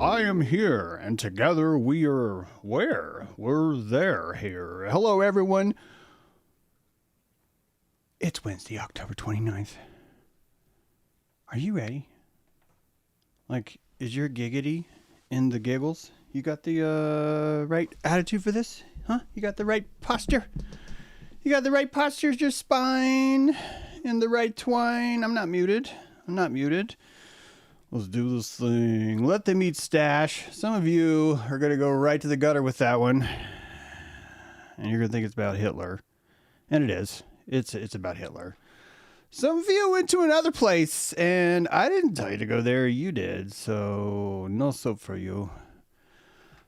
I am here, and together we are where? We're there here. Hello, everyone. It's Wednesday, October 29th. Are you ready? Like, is your giggity in the giggles? You got the right attitude for this? Huh? You got the right posture? You got the right posture, your spine in the right twine. I'm not muted. Let's do this thing. Let them eat stash. Some of you are going to go right to the gutter with that one. And you're going to think it's about Hitler. And it is. It's about Hitler. Some of you went to another place, and I didn't tell you to go there. You did. So, no soup for you.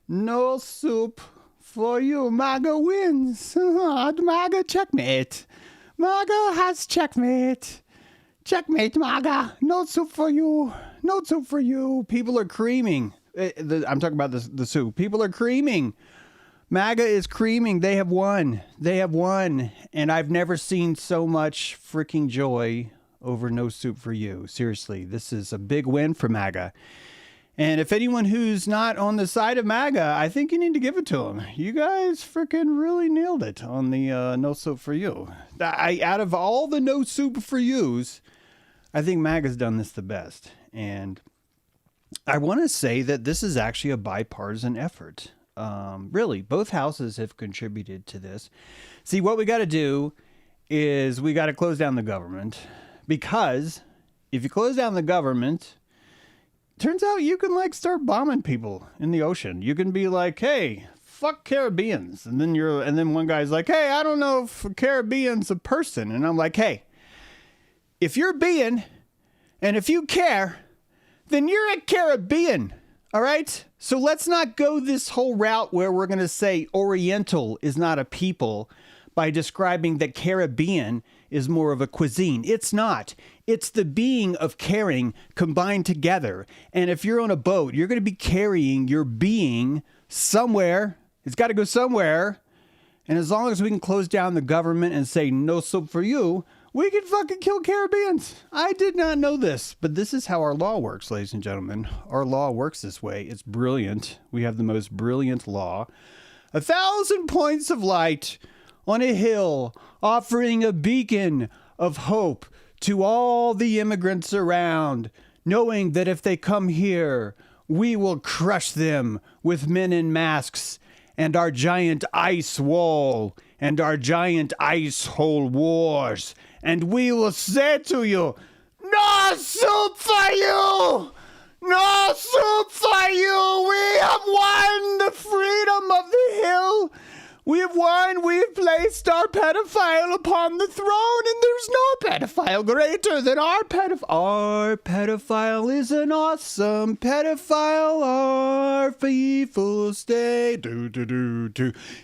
No soup for you. MAGA wins. MAGA checkmate. MAGA has checkmate. Checkmate MAGA. No soup for you. No soup for you. People are creaming. I'm talking about the soup. People are creaming. MAGA is creaming. They have won. They have won. And I've never seen so much freaking joy over no soup for you. Seriously, this is a big win for MAGA. And if anyone who's not on the side of MAGA, I think you need to give it to them. You guys freaking really nailed it on the no soup for you. Out of all the no soup for yous, I think MAGA's done this the best. And I want to say that this is actually a bipartisan effort. Really, both houses have contributed to this. See, what we got to do is we got to close down the government, because if you close down the government, turns out you can like start bombing people in the ocean. You can be like, hey, fuck Caribbeans. And then one guy's like, hey, I don't know if a Caribbean's a person. And I'm like, hey, if you're being, and if you care, then you're a Caribbean. All right? So let's not go this whole route where we're going to say Oriental is not a people by describing that Caribbean is more of a cuisine. It's not. It's the being of caring combined together. And if you're on a boat, you're going to be carrying your being somewhere. It's got to go somewhere. And as long as we can close down the government and say no soup for you, we can fucking kill Caribbeans. I did not know this, but this is how our law works, ladies and gentlemen. Our law works this way. It's brilliant. We have the most brilliant law. 1,000 points of light on a hill, offering a beacon of hope to all the immigrants around, knowing that if they come here, we will crush them with men in masks and our giant ice wall and our giant ice hole wars. And we will say to you, no soup for you! No soup for you! We have won the freedom of the hill! We have won, we've placed our pedophile upon the throne, and there's no pedophile greater than our pedophile. Our pedophile is an awesome pedophile, our faithful stay.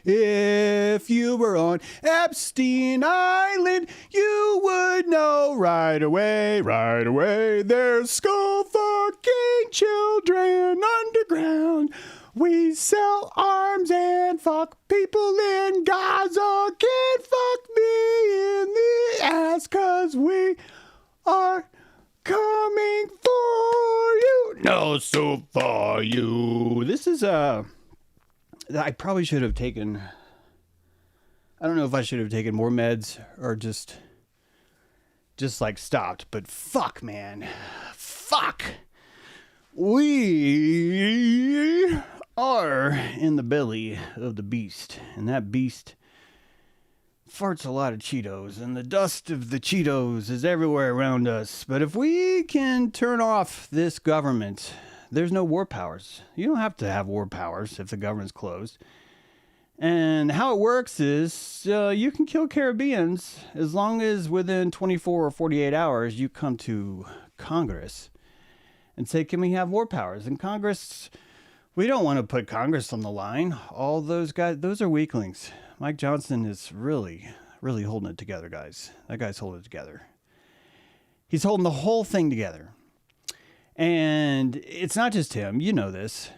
If you were on Epstein Island, you would know right away, there's skull-fucking children underground. We sell arms and fuck people in Gaza. Can't fuck me in the ass, 'cause we are coming for you. No soup for you. This is I probably should have taken, I don't know if I should have taken more meds or just like stopped, but fuck, man. Fuck. We are in the belly of the beast, and that beast farts a lot of Cheetos, and the dust of the Cheetos is everywhere around us. But if we can turn off this government, there's no war powers. You don't have to have war powers if the government's closed. And how it works is you can kill Caribbeans as long as within 24 or 48 hours you come to Congress and say, can we have war powers? And Congress, we don't want to put Congress on the line. All those guys, those are weaklings. Mike Johnson is really, really holding it together, guys. That guy's holding it together. He's holding the whole thing together. And it's not just him. You know this.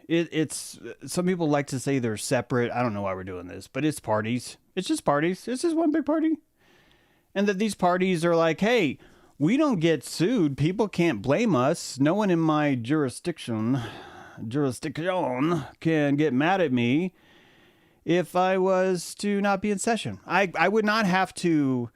It's some people like to say they're separate. I don't know why we're doing this, but it's parties. It's just parties. It's just one big party. And that these parties are like, hey, we don't get sued. People can't blame us. No one in my jurisdiction can get mad at me if I was to not be in session. I would not have to,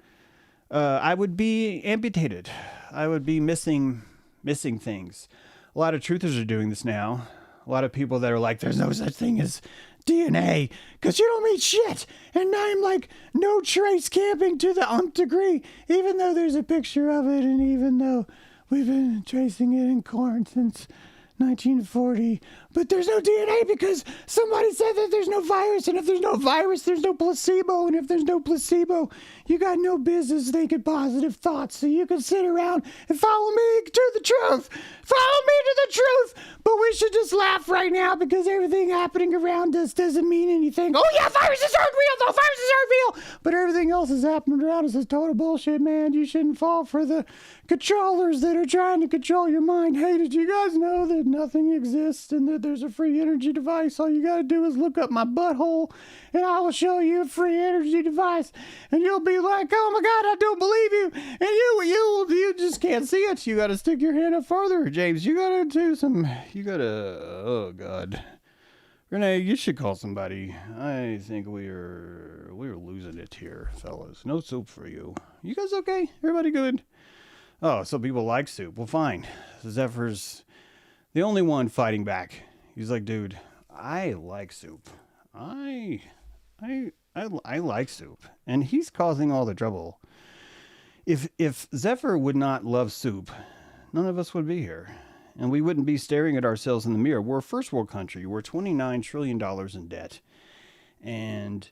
I would be amputated. I would be missing things. A lot of truthers are doing this now. A lot of people that are like, there's no such thing as DNA because you don't mean shit. And I'm like, no trace camping to the nth degree, even though there's a picture of it, and even though we've been tracing it in corn since 1940, but there's no DNA because somebody said that there's no virus, and if there's no virus, there's no placebo, and if there's no placebo, you got no business thinking positive thoughts, so you can sit around and follow me to the truth. Follow me to the truth, but we should just laugh right now because everything happening around us doesn't mean anything. Oh yeah, viruses aren't real, though. Viruses aren't real, but everything else is happening around us is total bullshit, man. You shouldn't fall for the controllers that are trying to control your mind. Hey, did you guys know that nothing exists and that there's a free energy device? All you gotta do is look up my butthole and I will show you a free energy device, and you'll be like, oh my God, I don't believe you. And you just can't see it. You gotta stick your hand up further, James. You gotta, oh God. Renee, you should call somebody. I think we're losing it here, fellas. No soup for you. You guys okay? Everybody good? Oh, so people like soup. Well, fine. Zephyr's the only one fighting back. He's like, dude, I like soup. I like soup. And he's causing all the trouble. If Zephyr would not love soup, none of us would be here. And we wouldn't be staring at ourselves in the mirror. We're a first world country. We're $29 trillion in debt. And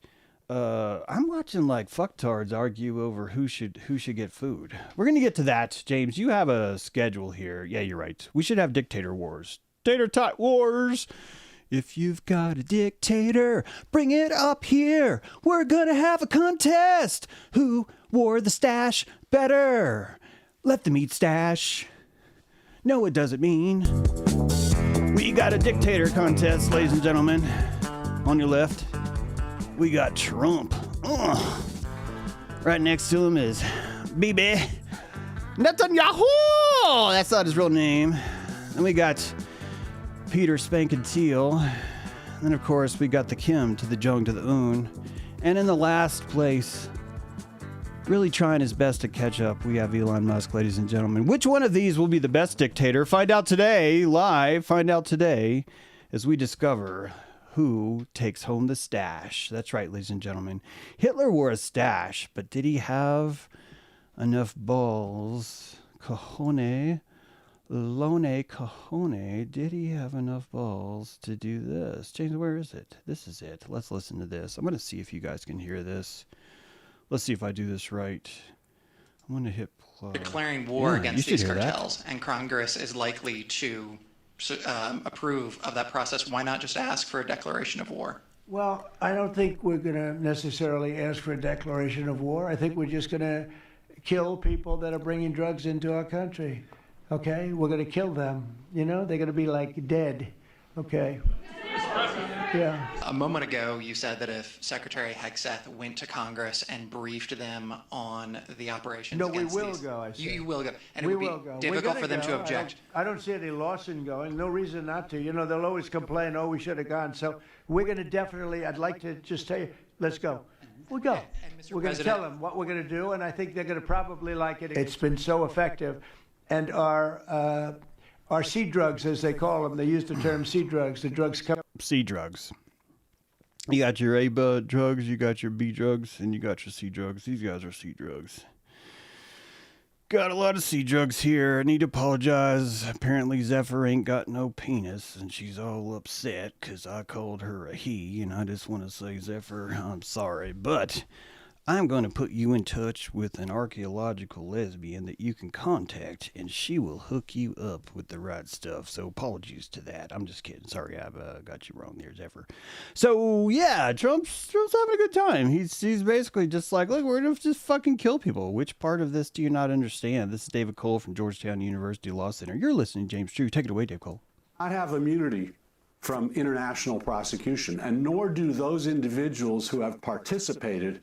I'm watching like fucktards argue over who should get food. We're going to get to that, James. You have a schedule here. Yeah, you're right. We should have dictator wars. Dictator wars. If you've got a dictator, bring it up here. We're going to have a contest. Who wore the stash better? Let them eat stash. No, it doesn't mean. We got a dictator contest, ladies and gentlemen. On your left, we got Trump. Ugh. Right next to him is Bibi Netanyahu. That's not his real name. And we got Peter Spankin' Thiel. And then, of course, we got the Kim to the Jong to the Un. And in the last place, really trying his best to catch up, we have Elon Musk, ladies and gentlemen. Which one of these will be the best dictator? Find out today, live. Find out today as we discover who takes home the stash. That's right, ladies and gentlemen. Hitler wore a stash, but did he have enough balls? Cojone, did he have enough balls to do this? James, where is it? This is it. Let's listen to this. I'm going to see if you guys can hear this. Let's see if I do this right. I'm going to hit play. Declaring war against these cartels, and Congress is likely to approve of that process. Why not just ask for a declaration of war? Well, I don't think we're going to necessarily ask for a declaration of war. I think we're just going to kill people that are bringing drugs into our country. Okay? We're going to kill them. You know, they're going to be like dead. Okay? Yeah. A moment ago, you said that if Secretary Hegseth went to Congress and briefed them on the operations against we will go, I said. You will go. And it would be difficult for them to object. I don't see any loss in going. No reason not to. You know, they'll always complain, oh, we should have gone. So we're going to definitely, I'd like to just tell you, let's go. We'll go. We're going to tell them what we're going to do, and I think they're going to probably like it. It's been so effective. And our C drugs, as they call them, they use the term C drugs. The drugs come. C drugs. You got your A drugs, you got your B drugs, and you got your C drugs. These guys are C drugs. Got a lot of C drugs here. I need to apologize. Apparently Zephyr ain't got no penis, and she's all upset because I called her a he, and I just want to say, Zephyr, I'm sorry, but I'm going to put you in touch with an archaeological lesbian that you can contact, and she will hook you up with the right stuff. So apologies to that. I'm just kidding. Sorry, I've got you wrong there, Zephyr. So yeah, Trump's having a good time. He's basically just like, look, we're going to just fucking kill people. Which part of this do you not understand? This is David Cole from Georgetown University Law Center. You're listening to James Drew. Take it away, Dave Cole. I have immunity from international prosecution, and nor do those individuals who have participated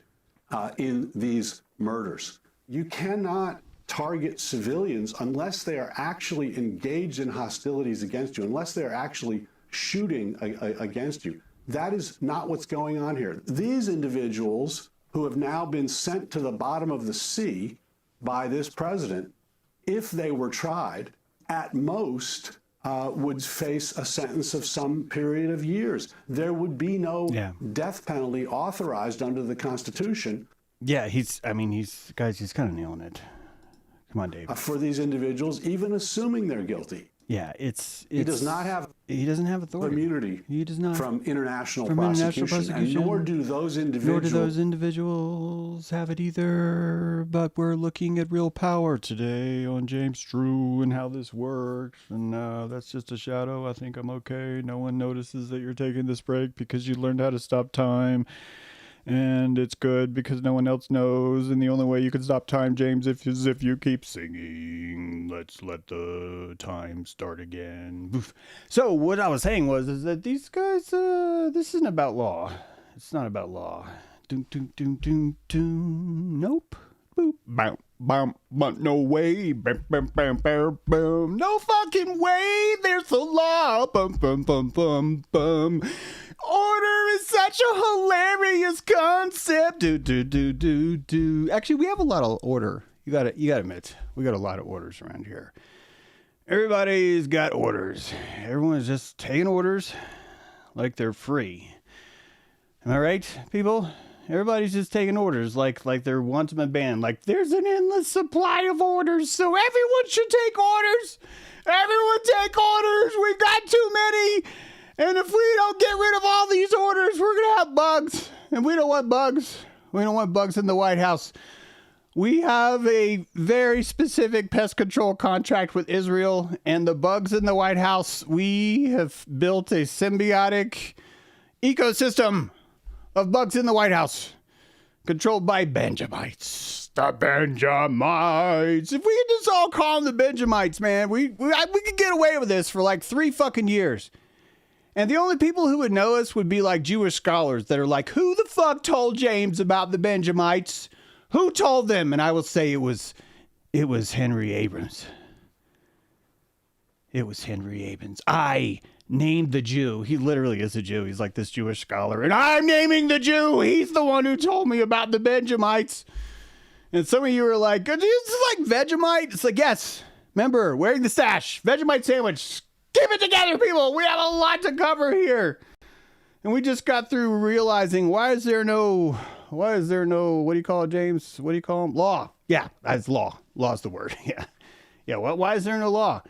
in these murders. You cannot target civilians unless they are actually engaged in hostilities against you, unless they're actually shooting against you. That is not what's going on here. These individuals who have now been sent to the bottom of the sea by this president, if they were tried, at most would face a sentence of some period of years. There would be no death penalty authorized under the Constitution. Yeah, he's kind of nailing it. Come on, Dave. For these individuals, even assuming they're guilty. Yeah, he doesn't have authority. Immunity. He does not from international prosecution, and nor do those individuals have it either. But we're looking at real power today on James Drew and how this works, and that's just a shadow. I think I'm okay. No one notices that you're taking this break because you learned how to stop time. And it's good because no one else knows. And the only way you can stop time, James, is if you keep singing. Let's let the time start again. Oof. So what I was saying is that these guys, this isn't about law. It's not about law. Doom, doom, doom, doom, doom. Nope. Boop. Bam, bam, but no way. Bam, bam, bam, bam, bam. No fucking way. There's a law. Bum, bum, bum, bum, bum. Order is such a hilarious concept. Do. Actually, we have a lot of order. You gotta admit, we got a lot of orders around here. Everybody's got orders. Everyone's just taking orders like they're free. Am I right, people? Everybody's just taking orders like they're once in a band. Like there's an endless supply of orders, so everyone should take orders. Everyone take orders. We got too many. And if we don't get rid of all these orders, we're going to have bugs. And we don't want bugs. We don't want bugs in the White House. We have a very specific pest control contract with Israel. And the bugs in the White House, we have built a symbiotic ecosystem of bugs in the White House. Controlled by Benjamites. The Benjamites. If we could just all call them the Benjamites, man, we could get away with this for like 3 fucking years. And the only people who would know us would be like Jewish scholars that are like, who the fuck told James about the Benjamites? Who told them? And I will say it was Henry Abrams. It was Henry Abrams. I named the Jew. He literally is a Jew. He's like this Jewish scholar. And I'm naming the Jew. He's the one who told me about the Benjamites. And some of you are like, is this like Vegemite? It's like, yes. Remember, wearing the stash. Vegemite sandwich. Keep it together, people. We have a lot to cover here. And we just got through realizing why is there no, what do you call it, James? What do you call them? Law. Yeah, that's law. Law's the word. Yeah. Yeah, why is there no law?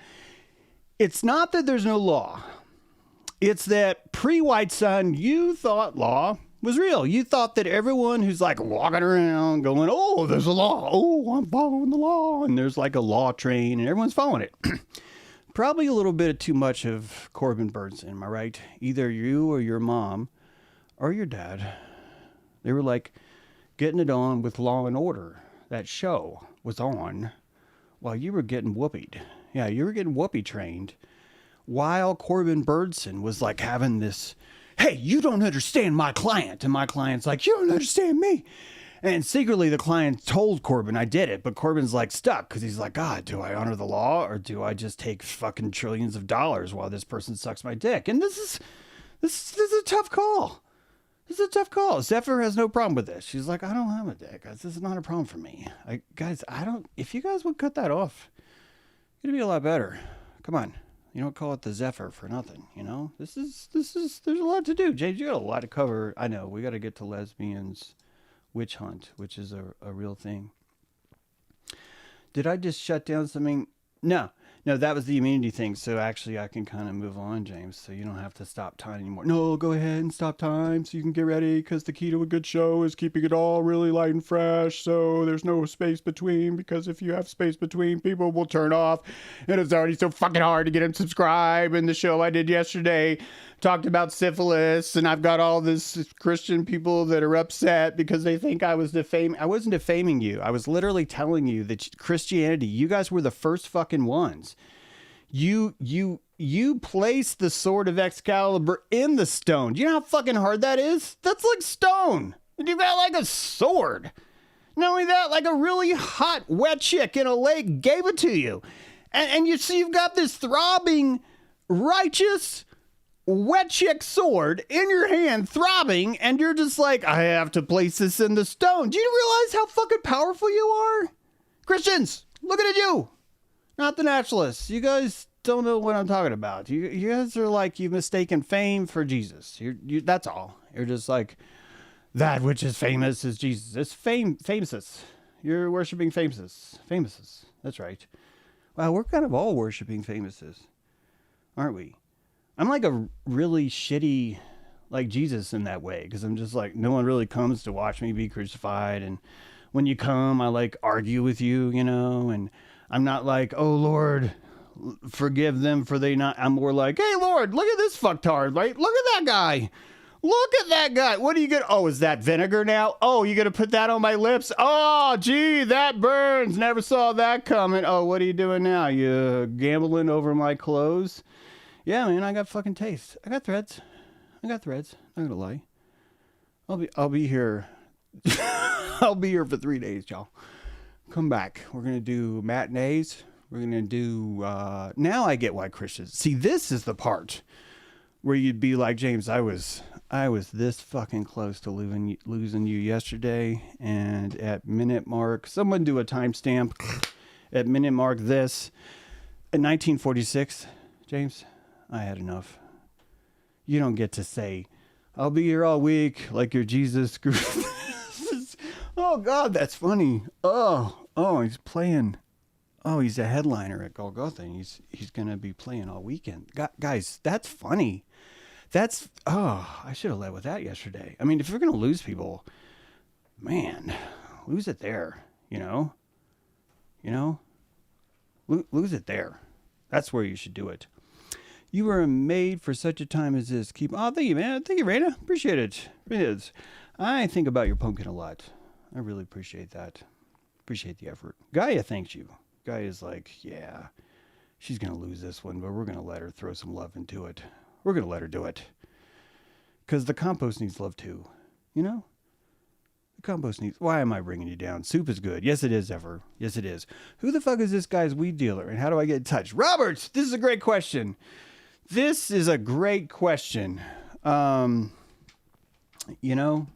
It's not that there's no law. It's that pre-White Sun, you thought law was real. You thought that everyone who's like walking around going, oh, there's a law. Oh, I'm following the law. And there's like a law train and everyone's following it. Probably a little bit too much of Corbin Burnson, am I right? Either you or your mom or your dad, they were like getting it on with Law and Order. That show was on while you were getting whoopied. Yeah, you were getting whoopee trained while Corbin Burnson was like having this, hey, you don't understand my client. And my client's like, you don't understand me. And secretly, the client told Corbin, I did it. But Corbin's like stuck because he's like, God, do I honor the law or do I just take fucking trillions of dollars while this person sucks my dick? And this is a tough call. This is a tough call. Zephyr has no problem with this. She's like, I don't have a dick. This is not a problem for me. If you guys would cut that off, it'd be a lot better. Come on. You don't call it the Zephyr for nothing, you know? There's a lot to do. James, you got a lot to cover. I know. We got to get to lesbians. Witch hunt, which is a real thing. Did I just shut down something? No, that was the immunity thing. So actually I can kind of move on, James, so you don't have to stop time anymore. No, go ahead and stop time so you can get ready because the key to a good show is keeping it all really light and fresh. So there's no space between, because if you have space between, people will turn off. And it's already so fucking hard to get them subscribed. And the show I did yesterday talked about syphilis, and I've got all this Christian people that are upset because they think I was defaming. I wasn't defaming you. I was literally telling you that Christianity, you guys were the first fucking ones. You placed the sword of Excalibur in the stone. Do you know how fucking hard that is? That's like stone. And you've got like a sword. Not only that, like a really hot, wet chick in a lake gave it to you. And you see, you've got this throbbing, righteous, wet chick sword in your hand, throbbing, and you're just like, I have to place this in the stone. Do you realize how fucking powerful you are? Christians, looking at you. Not the naturalists. You guys don't know what I'm talking about. You guys are like, you've mistaken fame for Jesus. That's all. You're just like, that which is famous is Jesus. It's famouses. You're worshiping famouses. That's right. Wow, we're kind of all worshiping famouses, aren't we? I'm like a really shitty, like Jesus in that way, because I'm just like, no one really comes to watch me be crucified. And when you come, I like argue with you, you know, and I'm not like, oh, Lord, forgive them for they not. I'm more like, hey, Lord, look at this fucktard, right? Look at that guy. Look at that guy. What are you going to... Oh, is that vinegar now? Oh, you going to put that on my lips? Oh, gee, that burns. Never saw that coming. Oh, what are you doing now? You gambling over my clothes? Yeah, man, I got fucking taste. I got threads. Not going to lie. I'll be here. I'll be here for 3 days, y'all. Come back. We're going to do matinees. We're going to do... now I get why Christians... See, this is the part where you'd be like, James, I was this fucking close to losing you yesterday, and at minute mark, someone do a timestamp. At minute mark this, in 1946, James, I had enough. You don't get to say, I'll be here all week like your Jesus. Oh God, that's funny. Oh, he's playing. Oh, he's a headliner at Golgotha. And he's gonna be playing all weekend. Guys, that's funny. I should have led with that yesterday. I mean, if you're going to lose people, man, lose it there, you know, lose it there. That's where you should do it. You were made for such a time as this. Thank you, man. Thank you, Raina. Appreciate it. It is. I think about your pumpkin a lot. I really appreciate that. Appreciate the effort. Gaia thanks you. Gaia's like, yeah, she's going to lose this one, but we're going to let her throw some love into it. We're going to let her do it. Because the compost needs love too. You know? The compost needs... Why am I bringing you down? Soup is good. Yes, it is, Ever. Yes, it is. Who the fuck is this guy's weed dealer? And how do I get in touch? Robert! This is a great question. You know...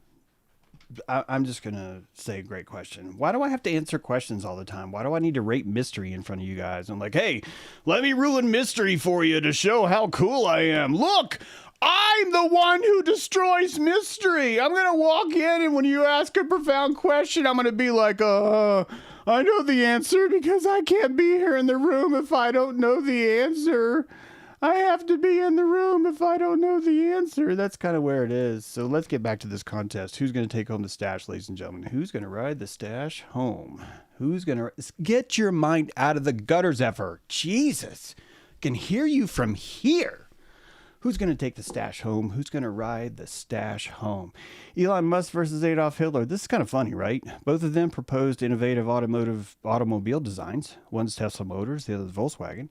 I'm just going to say great question. Why do I have to answer questions all the time? Why do I need to rate mystery in front of you guys? I'm like, hey, let me ruin mystery for you to show how cool I am. Look, I'm the one who destroys mystery. I'm going to walk in, and when you ask a profound question, I'm going to be like, I know the answer because I can't be here in the room if I don't know the answer. I have to be in the room if I don't know the answer. That's kind of where it is. So let's get back to this contest. Who's going to take home the stash, ladies and gentlemen? Who's going to ride the stash home? Who's going to... Get your mind out of the gutters, Effer. Jesus. Can hear you from here. Who's going to take the stash home? Who's going to ride the stash home? Elon Musk versus Adolf Hitler. This is kind of funny, right? Both of them proposed innovative automobile designs. One's Tesla Motors, the other's Volkswagen.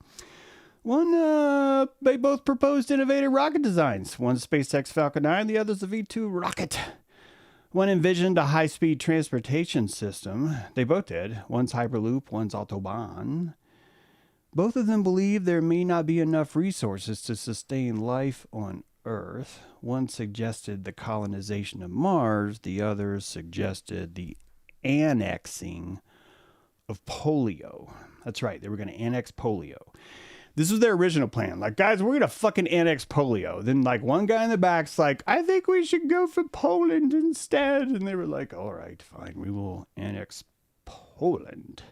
They both proposed innovative rocket designs. One's SpaceX Falcon 9, the other's the V2 rocket. One envisioned a high-speed transportation system. They both did. One's Hyperloop, one's Autobahn. Both of them believe there may not be enough resources to sustain life on Earth. One suggested the colonization of Mars. The other suggested the annexing of polio. That's right. They were going to annex polio. This was their original plan. Like, guys, we're going to fucking annex polio. Then, like, one guy in the back's like, I think we should go for Poland instead. And they were like, all right, fine. We will annex Poland.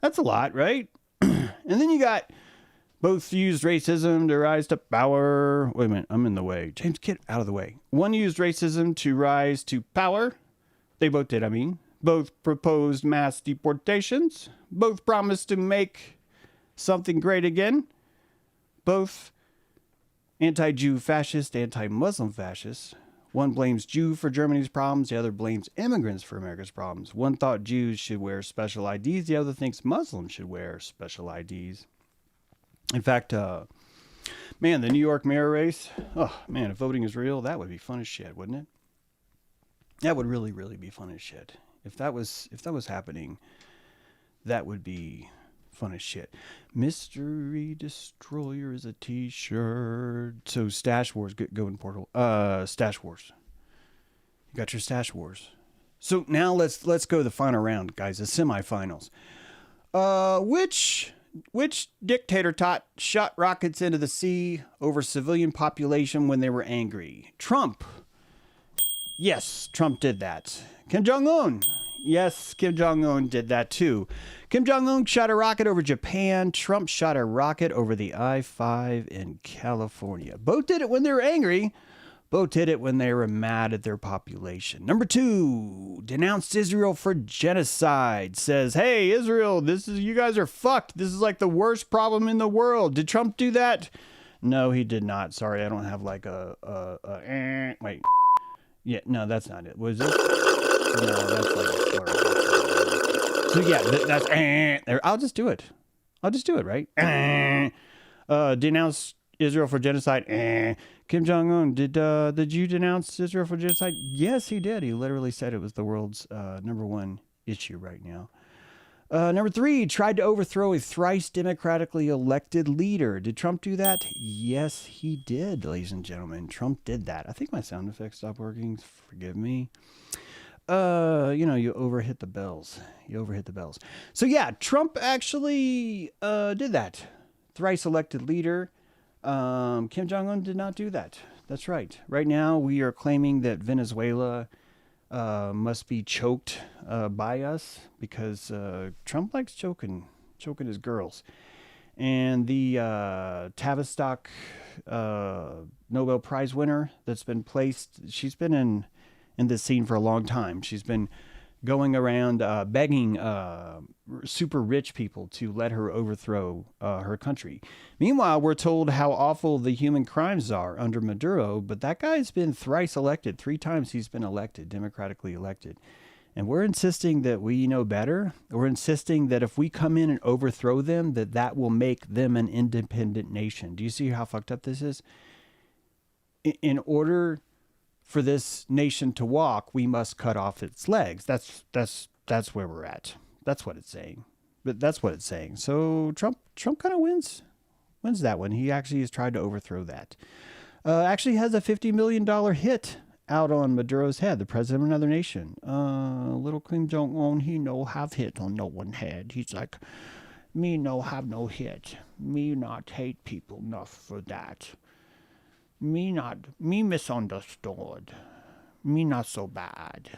That's a lot, right? And then you got both used racism to rise to power. Wait a minute. I'm in the way. James, get out of the way. One used racism to rise to power. They both did, I mean. Both proposed mass deportations. Both promised to make something great again. Both anti-Jew fascist, anti-Muslim fascists. One blames Jew for Germany's problems. The other blames immigrants for America's problems. One thought Jews should wear special IDs. The other thinks Muslims should wear special IDs. In fact, man, the New York mayor race. Oh, man, if voting is real, that would be fun as shit, wouldn't it? That would really, really be fun as shit. If that was happening, that would be fun as shit. Mystery Destroyer is a t-shirt. So Stash Wars, go in Portal. Stash Wars. You got your Stash Wars. So now let's go to the final round, guys, the semifinals. Which dictator shot rockets into the sea over civilian population when they were angry? Trump. Yes, Trump did that. Kim Jong-un. Yes, Kim Jong-un did that too. Kim Jong-un shot a rocket over Japan. Trump shot a rocket over the I-5 in California. Both did it when they were angry. Both did it when they were mad at their population. Number 2, denounced Israel for genocide. Says, hey, Israel, you guys are fucked. This is like the worst problem in the world. Did Trump do that? No, he did not. Sorry, I don't have like wait. Yeah, no, that's not it. Was it? No, that's like a slur. So yeah, that's there. I'll just do it, right? Denounce Israel for genocide. Kim Jong-un, did you denounce Israel for genocide? Yes, he did. He literally said it was the world's #1 issue right now. Number 3, tried to overthrow a thrice democratically elected leader. Did Trump do that? Yes, he did, ladies and gentlemen. Trump did that. I think my sound effects stopped working. Forgive me. You overhit the bells. So yeah, Trump actually did that. Thrice elected leader. Kim Jong-un did not do that. That's right. Right now, we are claiming that Venezuela must be choked by us because Trump likes choking his girls. And the Tavistock Nobel Prize winner that's been placed, she's been in this scene for a long time. She's been going around begging super rich people to let her overthrow her country. Meanwhile, we're told how awful the human crimes are under Maduro, but that guy's been thrice elected. 3 times he's been elected, democratically elected. And we're insisting that we know better. We're insisting that if we come in and overthrow them, that will make them an independent nation. Do you see how fucked up this is? In order for this nation to walk, we must cut off its legs. That's where we're at. That's what it's saying. But that's what it's saying. So Trump kind of wins that one. He actually has tried to overthrow that. Actually has a $50 million hit out on Maduro's head, the president of another nation. Little Kim Jong-un, he no have hit on no one head. He's like, me no have no hit. Me not hate people enough for that. Me misunderstood. Me not so bad.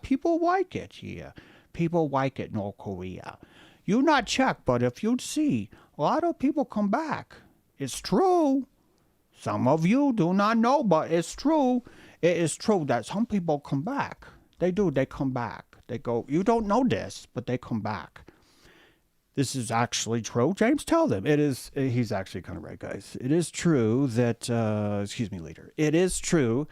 People like it here. People like it, North Korea. You not check, but if you'd see, a lot of people come back. It's true. Some of you do not know, but it's true. It is true that some people come back. They do. They come back. They go, you don't know this, but they come back. This is actually true. James, tell them. It is. He's actually kind of right, guys. It is true that, leader. It is true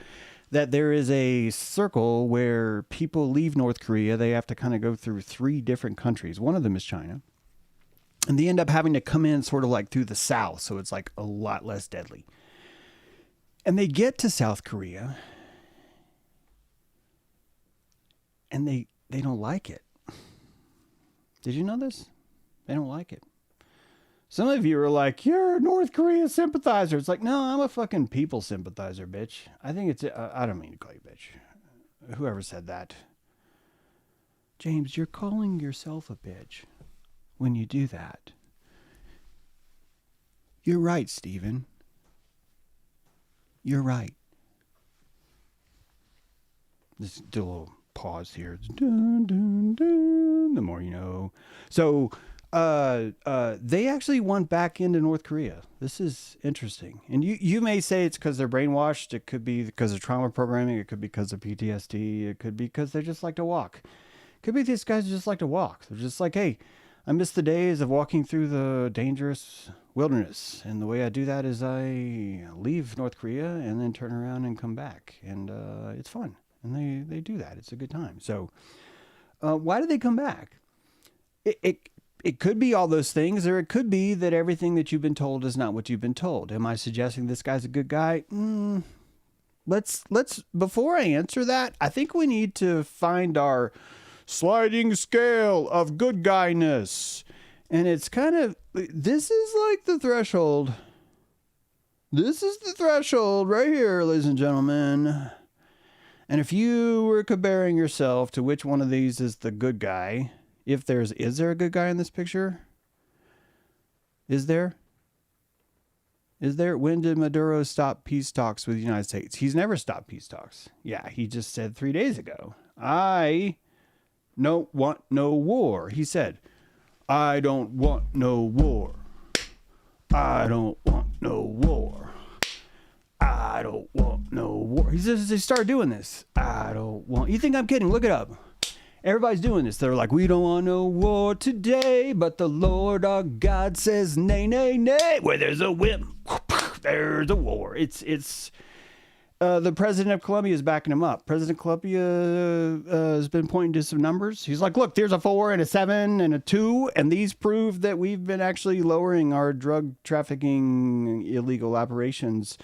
that there is a circle where people leave North Korea. They have to kind of go through 3 different countries. One of them is China. And they end up having to come in sort of like through the south. So it's like a lot less deadly. And they get to South Korea. And they don't like it. Did you know this? They don't like it. Some of you are like, you're a North Korea sympathizer. It's like, no, I'm a fucking people sympathizer, bitch. I think it's, I don't mean to call you bitch. Whoever said that. James, you're calling yourself a bitch when you do that. You're right, Stephen. You're right. Let's do a little pause here. Dun, dun, dun, the more you know. So, they actually went back into North Korea. This is interesting. And you may say it's because they're brainwashed. It could be because of trauma programming. It could be because of PTSD. It could be because they just like to walk. It could be these guys just like to walk. They're just like, hey, I miss the days of walking through the dangerous wilderness. And the way I do that is I leave North Korea and then turn around and come back. And it's fun. And they do that. It's a good time. So why do they come back? It could be all those things, or it could be that everything that you've been told is not what you've been told. Am I suggesting this guy's a good guy? let's before I answer that, I think we need to find our sliding scale of good guyness. And it's kind of, this is like the threshold. This is the threshold right here, ladies and gentlemen. And if you were comparing yourself to which one of these is the good guy, is there a good guy in this picture? Is there? When did Maduro stop peace talks with the United States? He's never stopped peace talks. Yeah, he just said 3 days ago, I don't want no war. He said, I don't want no war. I don't want no war. I don't want no war. He says, they start doing this. I don't want. You think I'm kidding? Look it up. Everybody's doing this. They're like, we don't want no war today, but the Lord our God says, nay, nay, nay. Where there's a whip, there's a war. It's the president of Colombia is backing him up. President of Colombia has been pointing to some numbers. He's like, look, there's a 4 and a 7 and a 2, and these prove that we've been actually lowering our drug trafficking illegal operations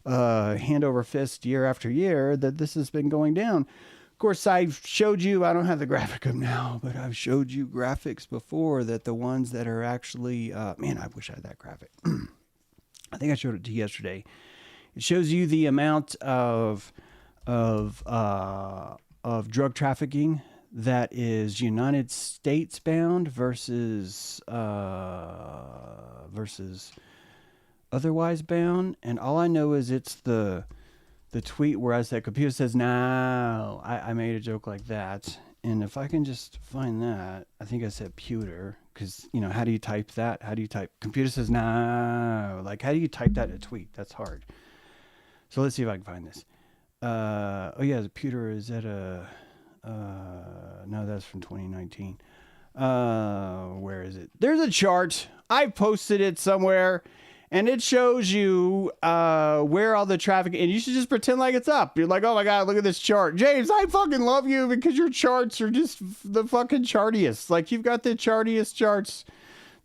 hand over fist year after year, that this has been going down. Of course, I've showed you, I don't have the graphic up now, but I've showed you graphics before that the ones that are actually, man, I wish I had that graphic. I think I showed it to you yesterday. It shows you the amount of drug trafficking that is United States bound versus otherwise bound. And all I know is it's the tweet where I said, computer says, no, I made a joke like that. And if I can just find that, I think I said pewter, because, you know, how do you type that? How do you type, computer says, no, like, how do you type that in a tweet? That's hard. So let's see if I can find this. Oh yeah, the pewter is at no, that's from 2019. Where is it? There's a chart. I posted it somewhere. And it shows you where all the traffic, and you should just pretend like it's up. You're like, oh my God, look at this chart. James, I fucking love you because your charts are just the fucking chartiest. Like, you've got the chartiest charts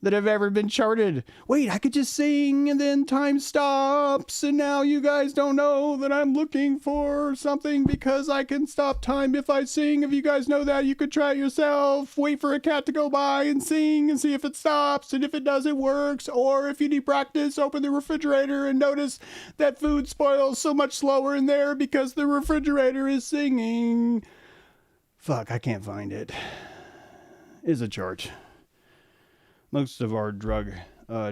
that have ever been charted. Wait, I could just sing and then time stops, and now you guys don't know that I'm looking for something because I can stop time if I sing. If you guys know that, you could try it yourself. Wait for a cat to go by and sing and see if it stops, and if it does, it works. Or if you need practice, open the refrigerator and notice that food spoils so much slower in there because the refrigerator is singing. Fuck, I can't find it. It's a chart. Most of our drug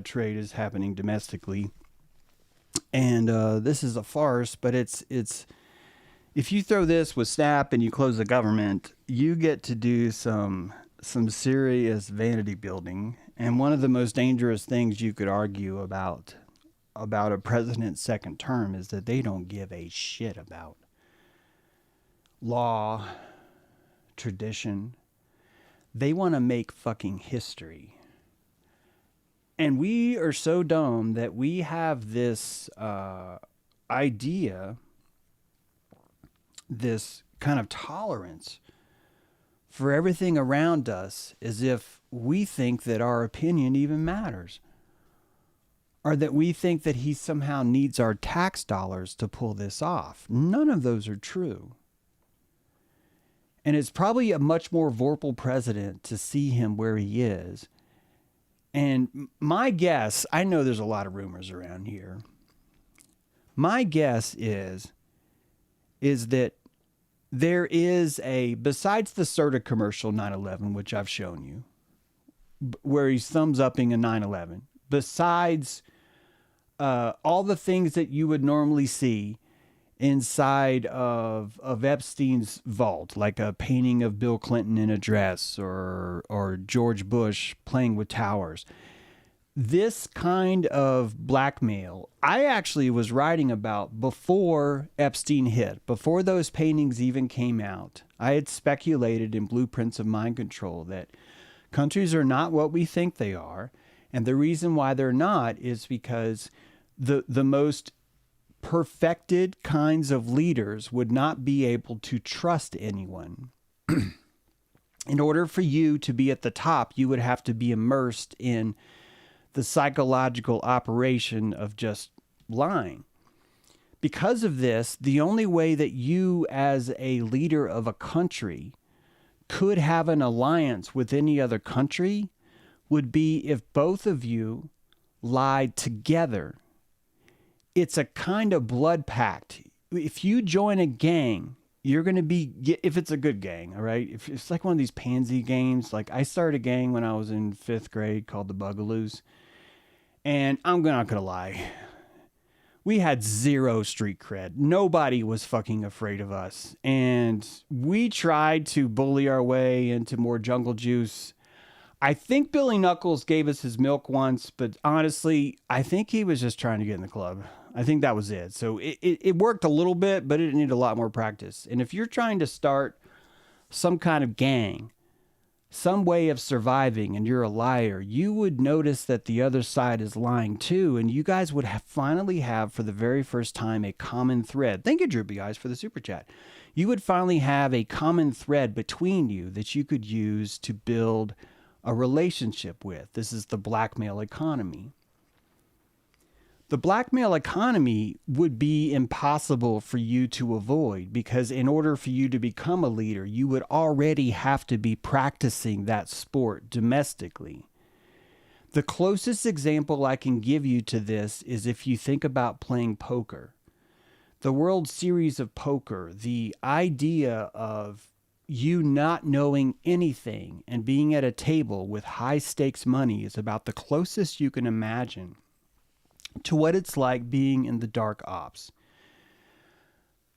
trade is happening domestically, and this is a farce. But it's if you throw this with SNAP and you close the government, you get to do some serious vanity building. And one of the most dangerous things you could argue about a president's second term is that they don't give a shit about law, tradition. They want to make fucking history. And we are so dumb that we have this idea, this kind of tolerance for everything around us, as if we think that our opinion even matters. Or that we think that he somehow needs our tax dollars to pull this off. None of those are true. And it's probably a much more Vorpal president to see him where he is. And my guess, I know there's a lot of rumors around here. My guess is that there is besides the Serta commercial 9/11, which I've shown you, where he's thumbs upping a 9/11, besides all the things that you would normally see inside of Epstein's vault, like a painting of Bill Clinton in a dress or George Bush playing with towers. This kind of blackmail, I actually was writing about before Epstein hit, before those paintings even came out. I had speculated in Blueprints of Mind Control that countries are not what we think they are. And the reason why they're not is because the most perfected kinds of leaders would not be able to trust anyone. In order for you to be at the top, you would have to be immersed in the psychological operation of just lying. Because of this, the only way that you as a leader of a country could have an alliance with any other country would be if both of you lied together. It's a kind of blood pact. If you join a gang, you're going to be, if it's a good gang, all right? If it's like one of these pansy games, like I started a gang when I was in 5th grade called the Bugaloos. And I'm not going to lie. We had zero street cred. Nobody was fucking afraid of us. And we tried to bully our way into more jungle juice. I think Billy Knuckles gave us his milk once, but honestly, I think he was just trying to get in the club. I think that was it. So it worked a little bit, but it needed a lot more practice. And if you're trying to start some kind of gang, some way of surviving, and you're a liar, you would notice that the other side is lying too, and you guys would finally have, for the very first time, a common thread. Thank you, Droopy Eyes, for the super chat. You would finally have a common thread between you that you could use to build a relationship with. This is the blackmail economy. The blackmail economy would be impossible for you to avoid because in order for you to become a leader, you would already have to be practicing that sport domestically. The closest example I can give you to this is if you think about playing poker. The World Series of Poker, the idea of you not knowing anything and being at a table with high stakes money is about the closest you can imagine to what it's like being in the dark ops.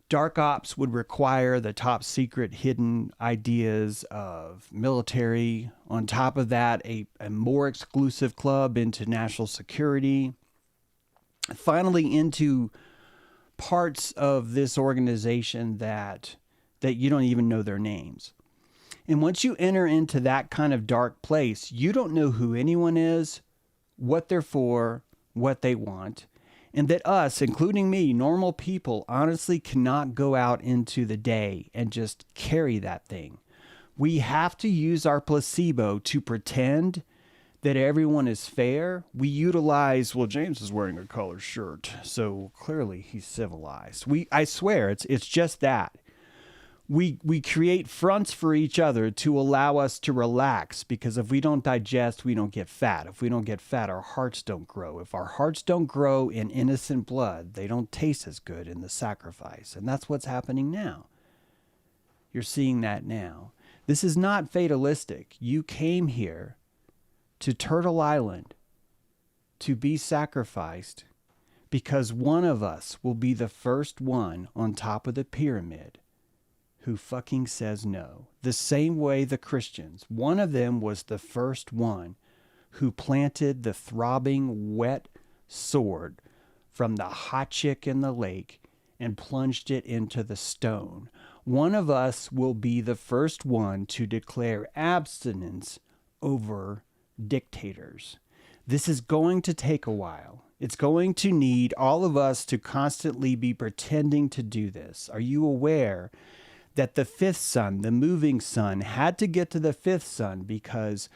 Dark ops would require the top secret hidden ideas of military. On top of that, a more exclusive club into national security. Finally, into parts of this organization that you don't even know their names. And once you enter into that kind of dark place, you don't know who anyone is, what they're for, what they want, and that us, including me, normal people, honestly cannot go out into the day and just carry that thing. We have to use our placebo to pretend that everyone is fair. We utilize, well, James is wearing a colored shirt, so clearly he's civilized. I swear, it's just that. We create fronts for each other to allow us to relax, because if we don't digest, we don't get fat. If we don't get fat, our hearts don't grow. If our hearts don't grow in innocent blood, they don't taste as good in the sacrifice. And that's what's happening now. You're seeing that now. This is not fatalistic. You came here to Turtle Island to be sacrificed because one of us will be the first one on top of the pyramid who fucking says no. The same way the Christians, one of them was the first one who planted the throbbing wet sword from the hot chick in the lake and plunged it into the stone. One of us will be the first one to declare abstinence over dictators. This is going to take a while. It's going to need all of us to constantly be pretending to do this. Are you aware that the fifth sun, the moving sun, had to get to the fifth sun because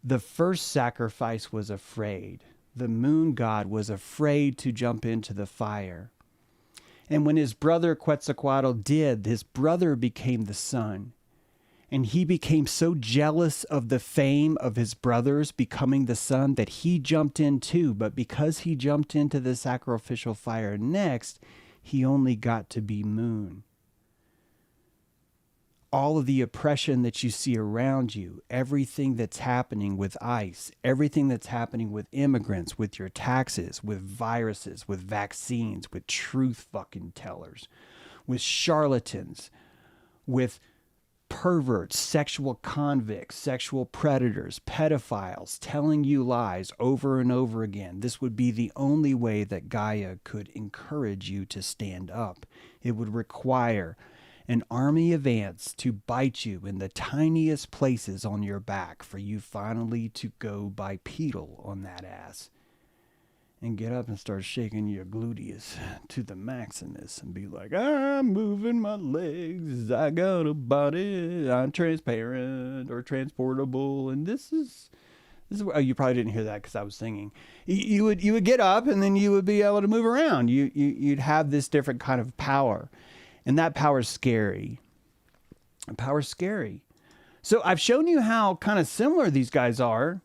the first sacrifice was afraid. The moon god was afraid to jump into the fire. And when his brother Quetzalcoatl did, his brother became the sun. And he became so jealous of the fame of his brothers becoming the sun that he jumped in too. But because he jumped into the sacrificial fire next, he only got to be moon. All of the oppression that you see around you, everything that's happening with ICE, everything that's happening with immigrants, with your taxes, with viruses, with vaccines, with truth fucking tellers, with charlatans, with perverts, sexual convicts, sexual predators, pedophiles, telling you lies over and over again. This would be the only way that Gaia could encourage you to stand up. It would require an army of ants to bite you in the tiniest places on your back for you finally to go bipedal on that ass and get up and start shaking your gluteus to the maximus and be like, I'm moving my legs, I got a body, I'm transparent or transportable, and this is Oh, you probably didn't hear that because I was singing. You would get up and then you would be able to move around. You'd have this different kind of power, and that power is scary. Power's scary. So I've shown you how kind of similar these guys are,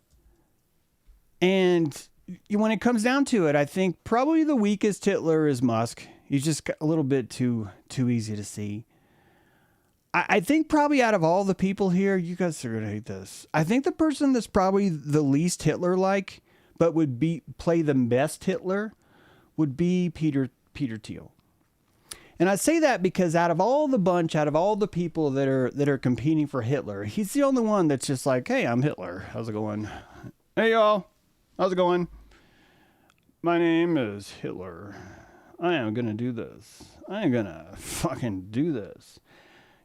and when it comes down to it, I think probably the weakest Hitler is Musk. He's just a little bit too easy to see. I think probably out of all the people here, you guys are going to hate this. I think the person that's probably the least Hitler-like, but would play the best Hitler, would be Peter Thiel. And I say that because out of all the people that are competing for Hitler, he's the only one that's just like, hey, I'm Hitler. How's it going? Hey, y'all. How's it going? My name is Hitler. I am going to do this. I am going to fucking do this.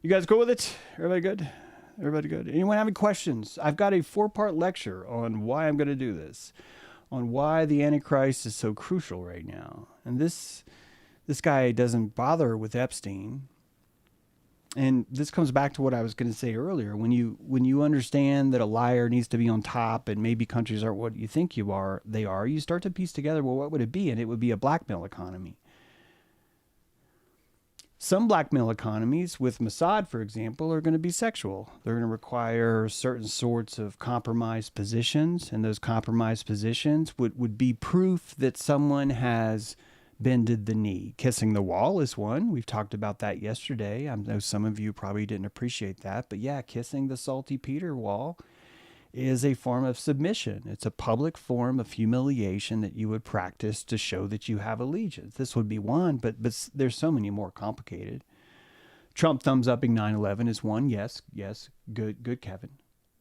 You guys cool with it? Everybody good? Everybody good? Anyone having questions? I've got a 4-part lecture on why I'm going to do this, on why the Antichrist is so crucial right now. And this guy doesn't bother with Epstein. And this comes back to what I was going to say earlier. When you understand that a liar needs to be on top and maybe countries aren't what you think they are, you start to piece together, well, what would it be? And it would be a blackmail economy. Some blackmail economies with Mossad, for example, are going to be sexual. They're going to require certain sorts of compromised positions, and those compromised positions would be proof that someone has bended the knee. Kissing the wall is one. We've talked about that yesterday. I know some of you probably didn't appreciate that, but yeah, kissing the salty Peter wall is a form of submission. It's a public form of humiliation that you would practice to show that you have allegiance. This would be one, but there's so many more complicated. Trump thumbs upping 9/11 is one. Yes, good, Kevin.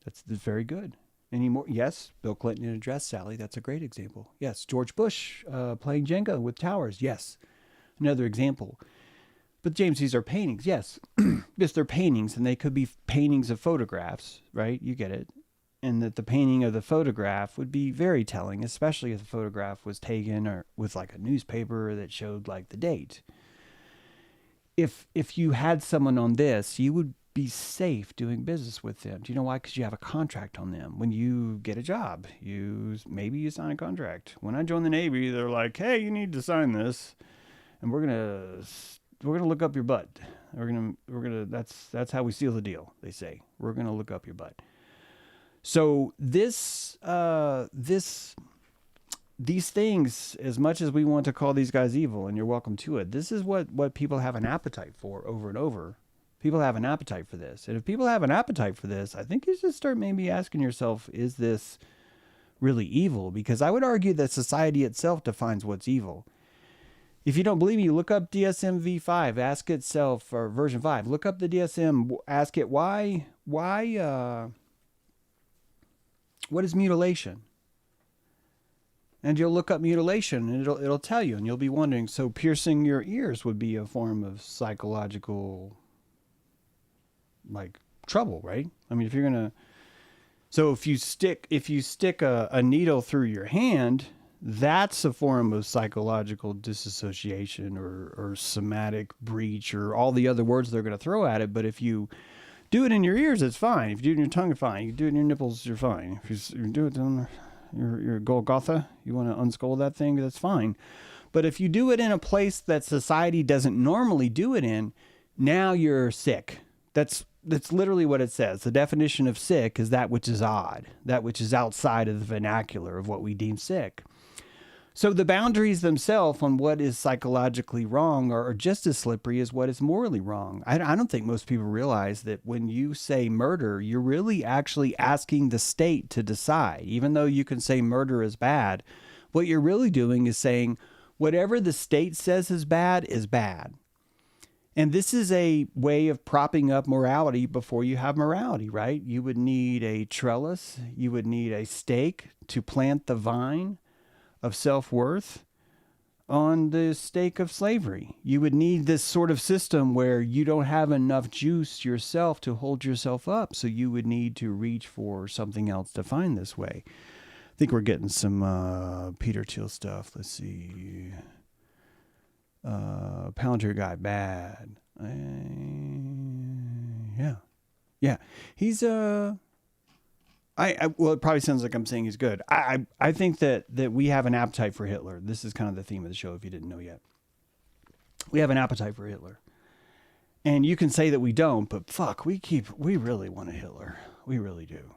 That's very good. Any more? Yes, Bill Clinton in a dress, Sally. That's a great example. Yes, George Bush playing Jenga with towers. Yes, another example. But James, these are paintings. Yes, yes, they're paintings, and they could be paintings of photographs, right? You get it. And that the painting of the photograph would be very telling, especially if the photograph was taken or with like a newspaper that showed like the date. If you had someone on this, you would be safe doing business with them. Do you know why? Because you have a contract on them. When you get a job, maybe you sign a contract. When I joined the Navy, they're like, hey, you need to sign this, and we're gonna look up your butt. That's how we seal the deal. They say we're gonna look up your butt. So these things, as much as we want to call these guys evil, and you're welcome to it, this is what people have an appetite for over and over. People have an appetite for this. And if people have an appetite for this, I think you should start maybe asking yourself, is this really evil? Because I would argue that society itself defines what's evil. If you don't believe me, look up DSM V5, ask itself, or version 5, look up the DSM, ask it why what is mutilation? And you'll look up mutilation and it'll tell you, and you'll be wondering, so piercing your ears would be a form of psychological like trouble, right? I mean, if you stick a needle through your hand, that's a form of psychological disassociation or somatic breach or all the other words they're going to throw at it. But if you do it in your ears, it's fine. If you do it in your tongue, you're fine. You do it in your nipples, you're fine. If you do it on your Golgotha, you want to unskull that thing, that's fine. But if you do it in a place that society doesn't normally do it in, now you're sick. That's literally what it says. The definition of sick is that which is odd, that which is outside of the vernacular of what we deem sick. So the boundaries themselves on what is psychologically wrong are just as slippery as what is morally wrong. I don't think most people realize that when you say murder, you're really actually asking the state to decide. Even though you can say murder is bad, what you're really doing is saying whatever the state says is bad is bad. And this is a way of propping up morality before you have morality, right? You would need a trellis, you would need a stake to plant the vine of self-worth on the stake of slavery. You would need this sort of system where you don't have enough juice yourself to hold yourself up, so you would need to reach for something else to find this way. I think we're getting some Peter Thiel stuff. Let's see. Palantir guy, bad. Yeah. He's, Well, it probably sounds like I'm saying he's good. I think that we have an appetite for Hitler. This is kind of the theme of the show, if you didn't know yet. We have an appetite for Hitler. And you can say that we don't, but fuck, we really want a Hitler. We really do.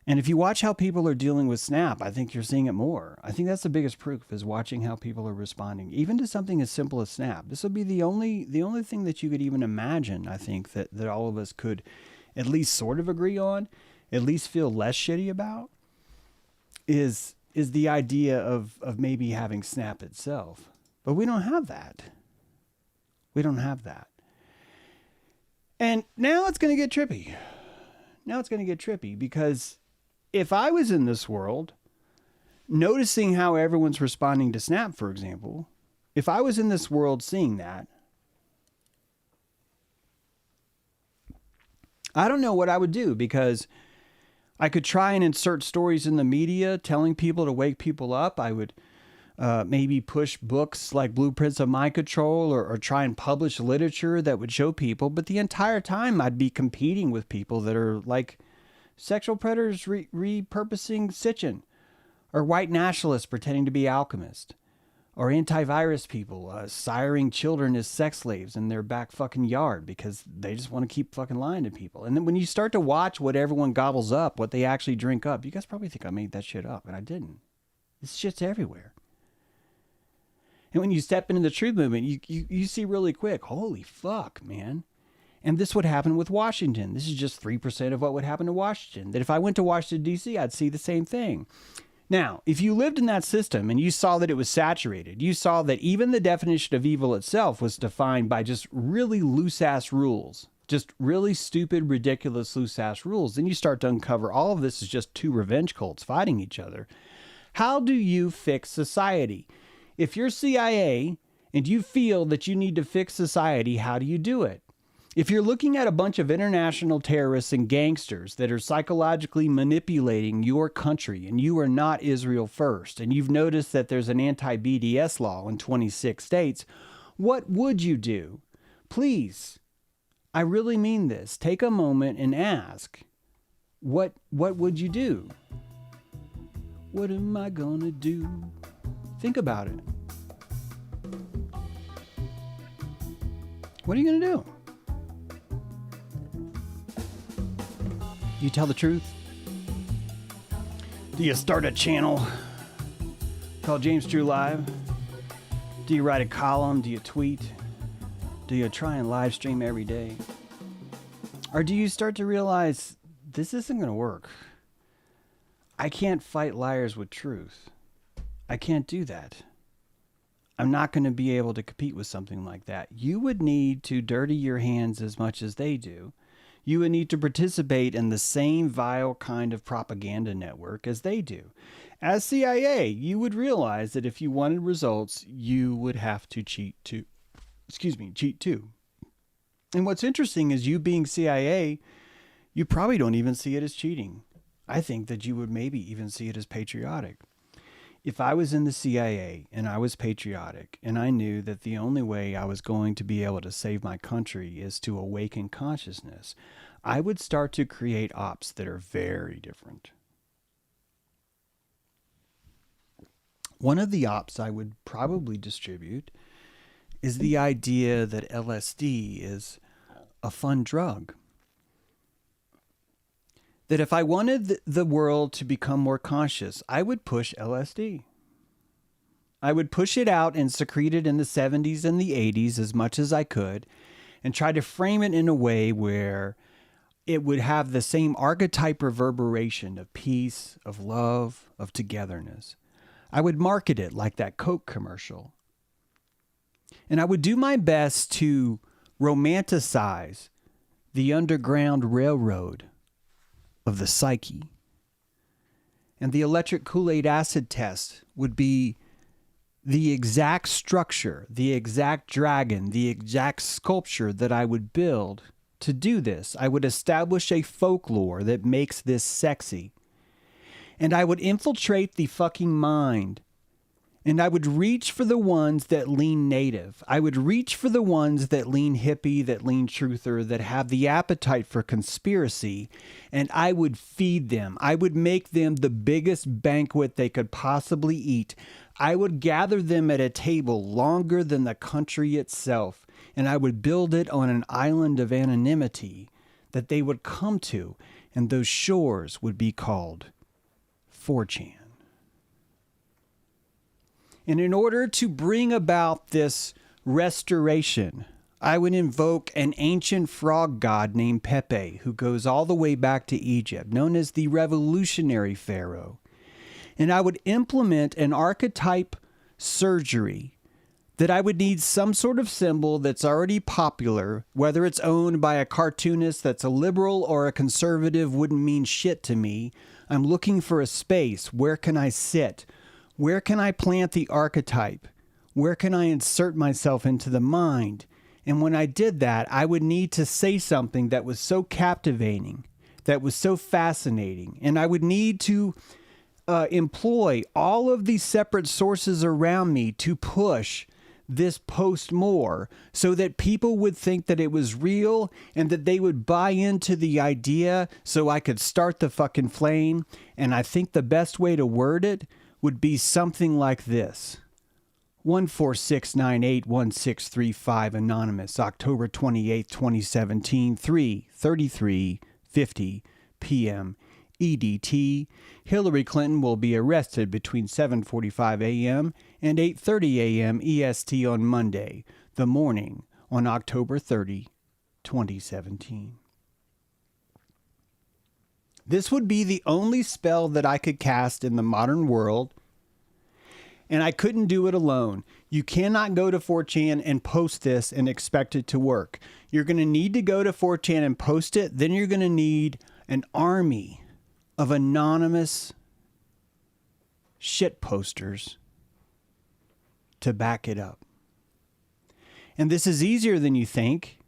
And if you watch how people are dealing with Snap, I think you're seeing it more. I think that's the biggest proof, is watching how people are responding, even to something as simple as Snap. This will be the only thing that you could even imagine, I think, that all of us could at least sort of agree on, at least feel less shitty about, is the idea of maybe having Snap itself. But we don't have that. We don't have that. And now it's going to get trippy. Now it's going to get trippy, because if I was in this world, noticing how everyone's responding to Snap, for example, if I was in this world seeing that, I don't know what I would do, because I could try and insert stories in the media telling people to wake people up. I would maybe push books like Blueprints of Mind Control, or try and publish literature that would show people. But the entire time I'd be competing with people that are like sexual predators repurposing Sitchin, or white nationalists pretending to be alchemists, or antivirus people siring children as sex slaves in their back fucking yard because they just want to keep fucking lying to people. And then when you start to watch what everyone gobbles up, what they actually drink up, you guys probably think I made that shit up, and I didn't. This shit's everywhere. And when you step into the truth movement, you see really quick, holy fuck, man. And this would happen with Washington. This is just 3% of what would happen to Washington. That if I went to Washington, D.C., I'd see the same thing. Now, if you lived in that system and you saw that it was saturated, you saw that even the definition of evil itself was defined by just really loose-ass rules, just really stupid, ridiculous, loose-ass rules, then you start to uncover all of this is just two revenge cults fighting each other. How do you fix society? If you're CIA and you feel that you need to fix society, how do you do it? If you're looking at a bunch of international terrorists and gangsters that are psychologically manipulating your country, and you are not Israel first, and you've noticed that there's an anti-BDS law in 26 states, what would you do? Please, I really mean this. Take a moment and ask, what would you do? What am I gonna do? Think about it. What are you gonna do? Do you tell the truth? Do you start a channel called James Drew Live? Do you write a column? Do you tweet? Do you try and live stream every day? Or do you start to realize this isn't going to work? I can't fight liars with truth. I can't do that. I'm not going to be able to compete with something like that. You would need to dirty your hands as much as they do. You would need to participate in the same vile kind of propaganda network as they do. As CIA, you would realize that if you wanted results, you would have to cheat too. And what's interesting is you being CIA, you probably don't even see it as cheating. I think that you would maybe even see it as patriotic. If I was in the CIA and I was patriotic and I knew that the only way I was going to be able to save my country is to awaken consciousness, I would start to create ops that are very different. One of the ops I would probably distribute is the idea that LSD is a fun drug. That if I wanted the world to become more conscious, I would push LSD. I would push it out and secrete it in the 70s and the 80s as much as I could, and try to frame it in a way where it would have the same archetype reverberation of peace, of love, of togetherness. I would market it like that Coke commercial. And I would do my best to romanticize the Underground Railroad of the psyche. And the electric Kool-Aid acid test would be the exact structure, the exact dragon, the exact sculpture that I would build to do this. I would establish a folklore that makes this sexy. And I would infiltrate the fucking mind And I would reach for the ones that lean native. I would reach for the ones that lean hippie, that lean truther, that have the appetite for conspiracy. And I would feed them. I would make them the biggest banquet they could possibly eat. I would gather them at a table longer than the country itself. And I would build it on an island of anonymity that they would come to. And those shores would be called 4chan. And in order to bring about this restoration, I would invoke an ancient frog god named Pepe, who goes all the way back to Egypt, known as the revolutionary pharaoh. And I would implement an archetype surgery that I would need some sort of symbol that's already popular, whether it's owned by a cartoonist that's a liberal or a conservative wouldn't mean shit to me. I'm looking for a space. Where can I sit? Where can I plant the archetype? Where can I insert myself into the mind? And when I did that, I would need to say something that was so captivating, that was so fascinating. And I would need to employ all of these separate sources around me to push this post more so that people would think that it was real and that they would buy into the idea so I could start the fucking flame. And I think the best way to word it would be something like this. 146981635 Anonymous, October 28, 2017, 3:33:50 p.m. EDT. Hillary Clinton will be arrested between 7:45 a.m. and 8:30 a.m. EST on Monday, the morning on October 30, 2017. This would be the only spell that I could cast in the modern world, and I couldn't do it alone. You cannot go to 4chan and post this and expect it to work. You're going to need to go to 4chan and post it. Then you're going to need an army of anonymous shit posters to back it up. And this is easier than you think.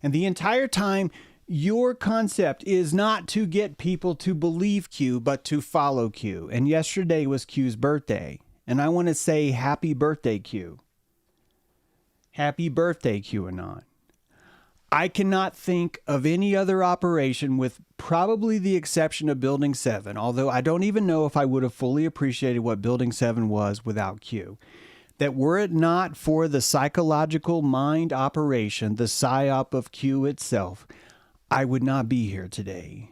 And the entire time, your concept is not to get people to believe Q, but to follow Q. And yesterday was Q's birthday. And I want to say happy birthday, Q. Happy birthday, QAnon. I cannot think of any other operation, with probably the exception of Building 7, although I don't even know if I would have fully appreciated what Building 7 was without Q, that were it not for the psychological mind operation, the psyop of Q itself, I would not be here today.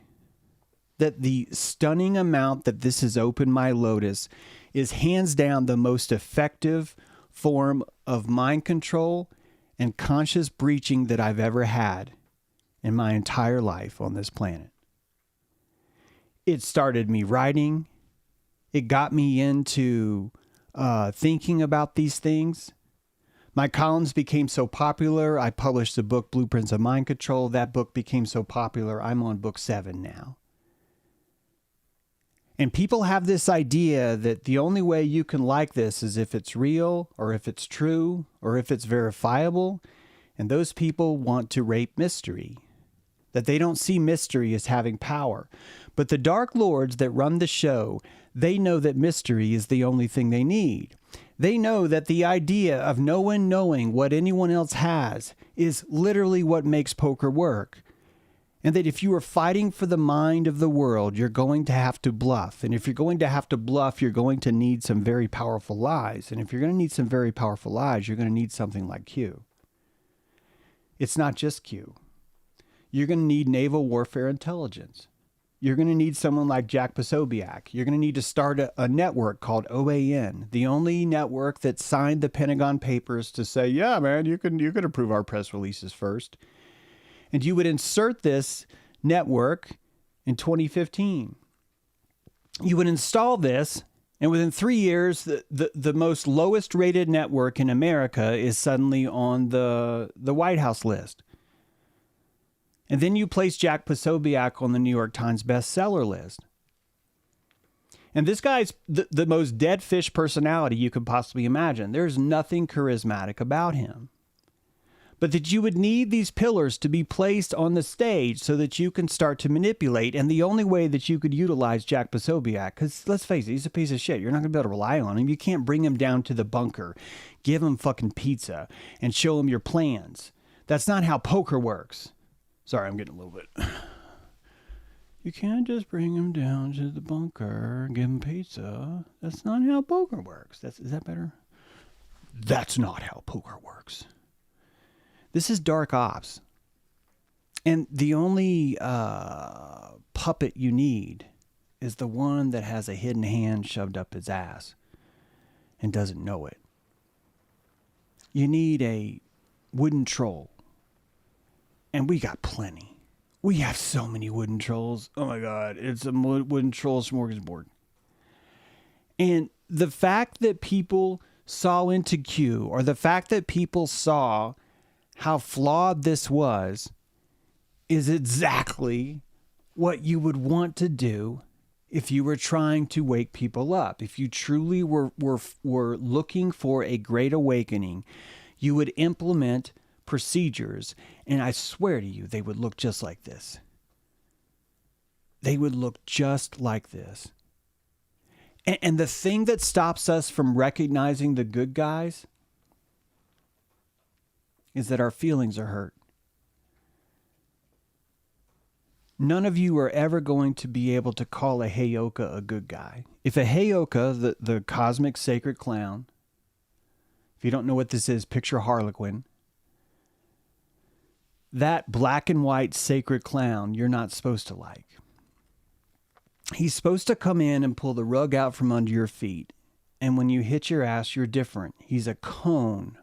That the stunning amount that this has opened my lotus is hands down the most effective form of mind control and conscious breaching that I've ever had in my entire life on this planet. It started me writing. It got me into thinking about these things. My columns became so popular. I published the book Blueprints of Mind Control. That book became so popular. I'm on book 7 now. And people have this idea that the only way you can like this is if it's real, or if it's true, or if it's verifiable. And those people want to rape mystery. That they don't see mystery as having power. But the Dark Lords that run the show, they know that mystery is the only thing they need. They know that the idea of no one knowing what anyone else has is literally what makes poker work. And that if you are fighting for the mind of the world, you're going to have to bluff. And if you're going to have to bluff, you're going to need some very powerful lies. And if you're going to need some very powerful lies, you're going to need something like Q. It's not just Q. You're going to need naval warfare intelligence. You're going to need someone like Jack Posobiec. You're going to need to start a network called OAN, the only network that signed the Pentagon Papers to say, yeah, man, you can approve our press releases first. And you would insert this network in 2015. You would install this, and within 3 years, the most lowest rated network in America is suddenly on the White House list. And then you place Jack Posobiec on the New York Times bestseller list. And this guy's the most dead fish personality you could possibly imagine. There's nothing charismatic about him. but that you would need these pillars to be placed on the stage so that you can start to manipulate. And the only way that you could utilize Jack Posobiec, because let's face it, he's a piece of shit. You're not going to be able to rely on him. You can't bring him down to the bunker, give him fucking pizza, and show him your plans. That's not how poker works. Sorry, I'm getting a little bit... You can't just bring him down to the bunker and give him pizza. That's not how poker works. Is that better? That's not how poker works. This is dark ops. And the only puppet you need is the one that has a hidden hand shoved up his ass and doesn't know it. You need a wooden troll. And we got plenty. We have so many wooden trolls. Oh my God. It's a wooden troll smorgasbord. And the fact that people saw into Q, or the fact that people saw how flawed this was, is exactly what you would want to do if you were trying to wake people up. If you truly were looking for a great awakening, you would implement procedures, and I swear to you, they would look just like this. They would look just like this. And the thing that stops us from recognizing the good guys is that our feelings are hurt. None of you are ever going to be able to call a Heyoka a good guy. If a Heyoka, the cosmic sacred clown, if you don't know what this is, picture Harlequin. That black and white sacred clown you're not supposed to like. He's supposed to come in and pull the rug out from under your feet. And when you hit your ass, you're different. He's a cone.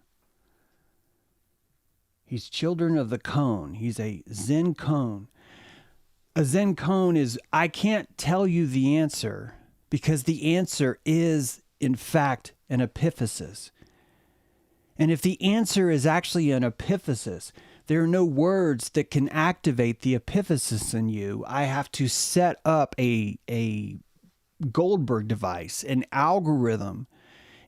He's children of the cone. He's a Zen cone. A Zen cone is, I can't tell you the answer, because the answer is, in fact, an epiphysis. And if the answer is actually an epiphysis, there are no words that can activate the epiphysis in you. I have to set up a Goldberg device, an algorithm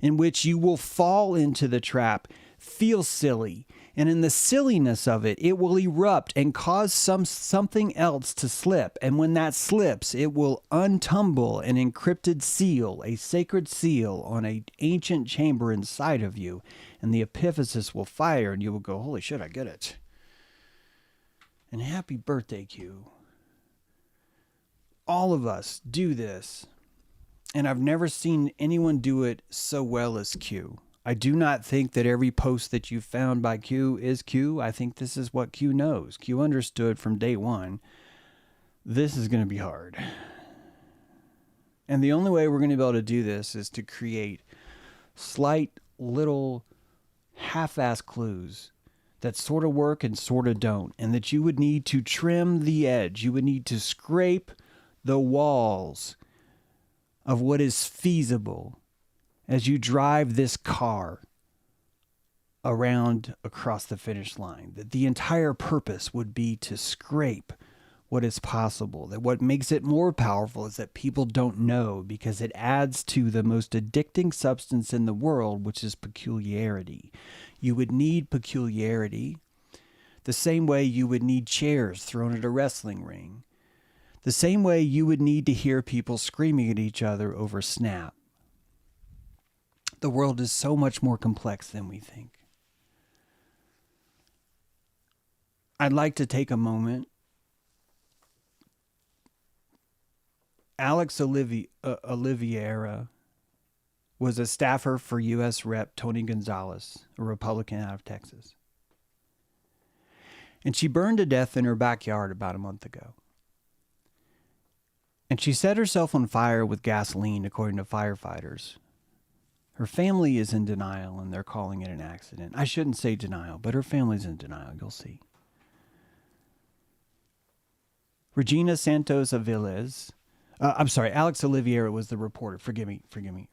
in which you will fall into the trap, feel silly, and in the silliness of it, it will erupt and cause something else to slip. And when that slips, it will untumble an encrypted seal, a sacred seal on an ancient chamber inside of you. And the epiphysis will fire and you will go, holy shit, I get it. And happy birthday, Q. All of us do this. And I've never seen anyone do it so well as Q. I do not think that every post that you found by Q is Q. I think this is what Q knows. Q understood from day one, this is going to be hard. And the only way we're going to be able to do this is to create slight little half-ass clues that sort of work and sort of don't. And that you would need to trim the edge. You would need to scrape the walls of what is feasible as you drive this car around across the finish line. That the entire purpose would be to scrape what is possible. That what makes it more powerful is that people don't know, because it adds to the most addicting substance in the world, which is peculiarity. You would need peculiarity the same way you would need chairs thrown at a wrestling ring. The same way you would need to hear people screaming at each other over Snap. The world is so much more complex than we think. I'd like to take a moment. Alex Oliveira was a staffer for U.S. Rep. Tony Gonzalez, a Republican out of Texas. And she burned to death in her backyard about a month ago. And she set herself on fire with gasoline, according to firefighters. Her family is in denial, and they're calling it an accident. I shouldn't say denial, but her family's in denial. You'll see. Regina Santos Aviles. Alex Oliveira was the reporter. Forgive me.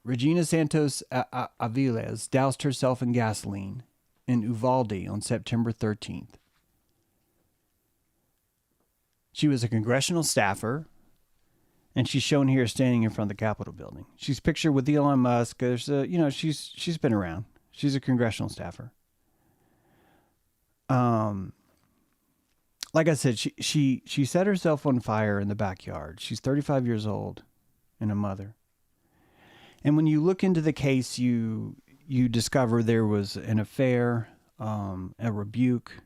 Regina Santos Aviles doused herself in gasoline in Uvalde on September 13th. She was a congressional staffer, and she's shown here standing in front of the Capitol building. She's pictured with Elon Musk. There's she's been around. She's a congressional staffer. like I said, she set herself on fire in the backyard. She's 35 years old and a mother. And when you look into the case, you discover there was an affair, a rebuke.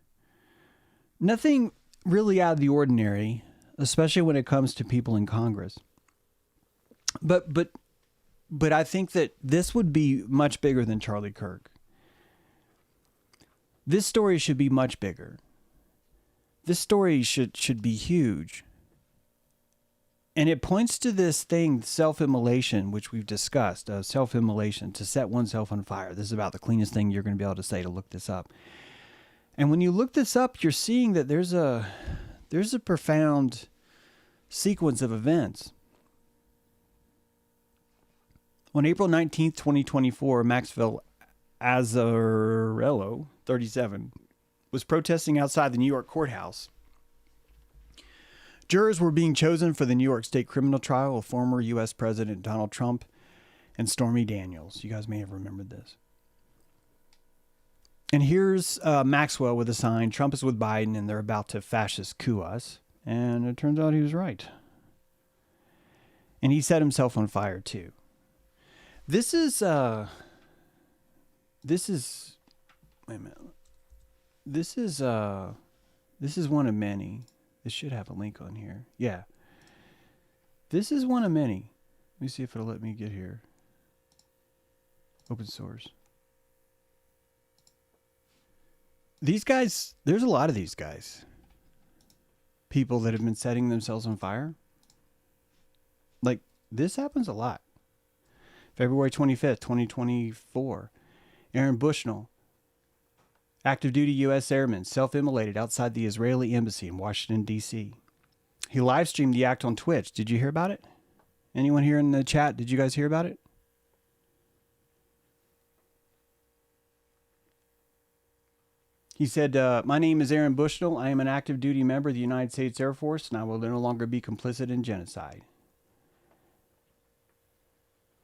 Nothing really out of the ordinary, especially when it comes to people in Congress. But I think that this would be much bigger than Charlie Kirk. This story should be much bigger. This story should be huge. And it points to this thing, self-immolation, which we've discussed, self-immolation, to set oneself on fire. This is about the cleanest thing you're going to be able to say to look this up. And when you look this up, you're seeing that there's a profound sequence of events. On April 19th, 2024, Maxwell Azzarello, 37, was protesting outside the New York courthouse. Jurors were being chosen for the New York State criminal trial of former U.S. President Donald Trump and Stormy Daniels. You guys may have remembered this. And here's Maxwell with a sign, Trump is with Biden and they're about to fascist coup us. And it turns out he was right. And he set himself on fire too. This is wait a minute. This is one of many. This should have a link on here. Yeah. This is one of many. Let me see if it'll let me get here. Open source. These guys, there's a lot of these guys. People that have been setting themselves on fire. Like, this happens a lot. February 25th, 2024. Aaron Bushnell, active duty U.S. airman, self-immolated outside the Israeli embassy in Washington, D.C. He live streamed the act on Twitch. Did you hear about it? Anyone here in the chat, did you guys hear about it? He said, my name is Aaron Bushnell. I am an active duty member of the United States Air Force, and I will no longer be complicit in genocide.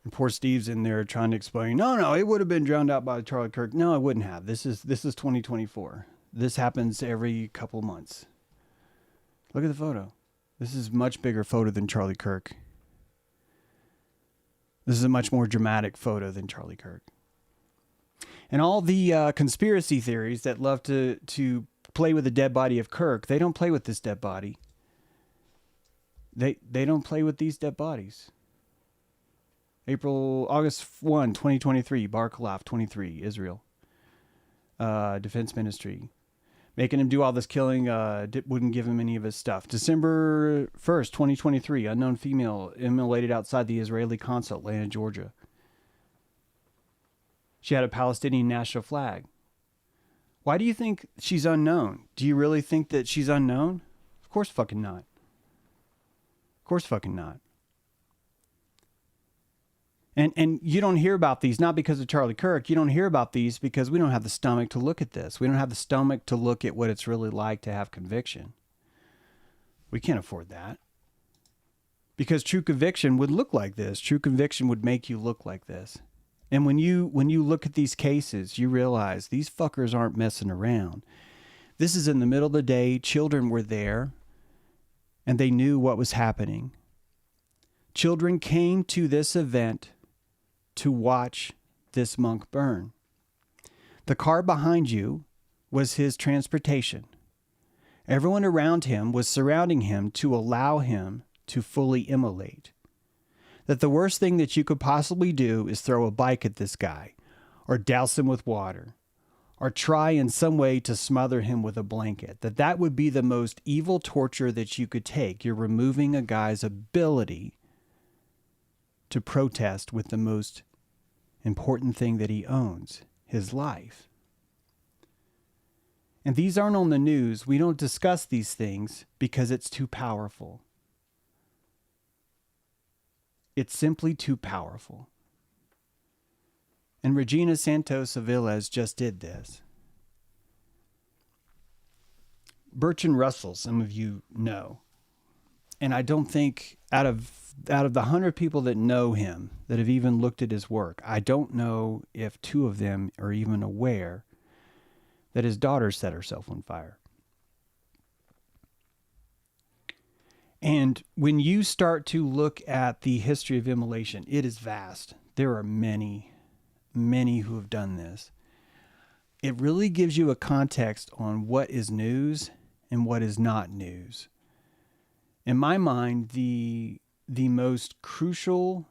And poor Steve's in there trying to explain, no, it would have been drowned out by Charlie Kirk. No, it wouldn't have. This is 2024. This happens every couple months. Look at the photo. This is a much bigger photo than Charlie Kirk. This is a much more dramatic photo than Charlie Kirk. And all the conspiracy theories that love to play with the dead body of Kirk, they don't play with this dead body. They don't play with these dead bodies. August 1, 2023, Bar Khalaf, 23, Israel. Defense Ministry. Making him do all this killing, wouldn't give him any of his stuff. December 1st, 2023, unknown female immolated outside the Israeli consulate, Atlanta, Georgia. She had a Palestinian national flag. Why do you think she's unknown? Do you really think that she's unknown? Of course fucking not. Of course fucking not. And you don't hear about these, not because of Charlie Kirk. You don't hear about these because we don't have the stomach to look at this. We don't have the stomach to look at what it's really like to have conviction. We can't afford that. Because true conviction would look like this. True conviction would make you look like this. And when you look at these cases, you realize these fuckers aren't messing around. This is in the middle of the day. Children were there, and they knew what was happening. Children came to this event to watch this monk burn. The car behind you was his transportation. Everyone around him was surrounding him to allow him to fully immolate. That the worst thing that you could possibly do is throw a bike at this guy, or douse him with water, or try in some way to smother him with a blanket. That would be the most evil torture that you could take. You're removing a guy's ability to protest with the most important thing that he owns, his life. And these aren't on the news. We don't discuss these things because it's too powerful. It's simply too powerful. And Regina Santos Aviles just did this. Bertrand Russell, some of you know. And I don't think out of the 100 people that know him, that have even looked at his work, I don't know if 2 of them are even aware that his daughter set herself on fire. And when you start to look at the history of immolation, it is vast. There are many, many who have done this. It really gives you a context on what is news and what is not news. In my mind, the most crucial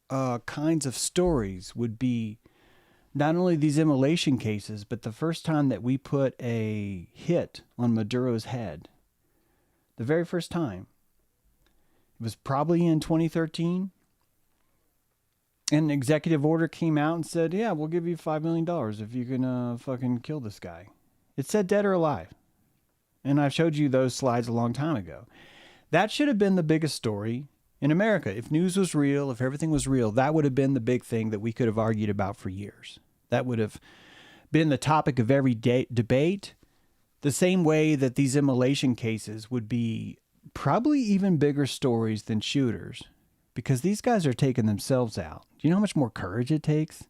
kinds of stories would be not only these immolation cases, but the first time that we put a hit on Maduro's head. The very first time. It was probably in 2013. And an executive order came out and said, yeah, we'll give you $5 million if you can fucking kill this guy. It said dead or alive. And I've showed you those slides a long time ago. That should have been the biggest story in America. If news was real, if everything was real, that would have been the big thing that we could have argued about for years. That would have been the topic of every debate. The same way that these immolation cases would be probably even bigger stories than shooters, because these guys are taking themselves out. Do you know how much more courage it takes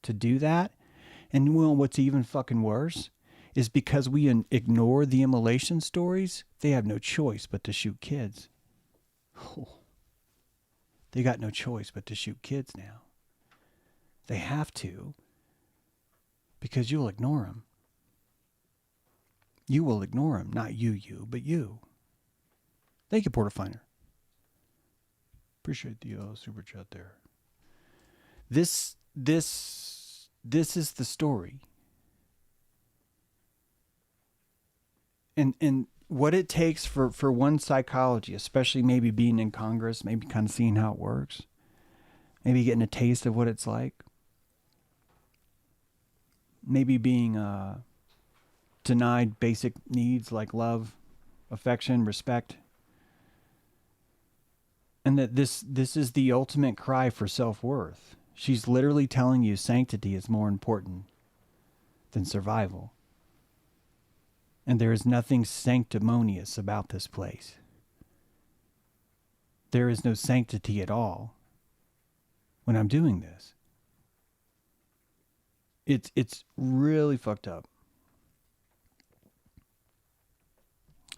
to do that? And well, what's even fucking worse is because we ignore the immolation stories, they have no choice but to shoot kids. Oh, they got no choice but to shoot kids now. They have to, because you'll ignore them. You will ignore him. Not you, but you. Thank you, Porterfiner. Appreciate the super chat there. This is the story. And what it takes for one psychology, especially maybe being in Congress, maybe kind of seeing how it works, maybe getting a taste of what it's like, maybe being denied basic needs like love, affection, respect. And that this is the ultimate cry for self-worth. She's literally telling you sanctity is more important than survival. And there is nothing sanctimonious about this place. There is no sanctity at all when I'm doing this. It's really fucked up.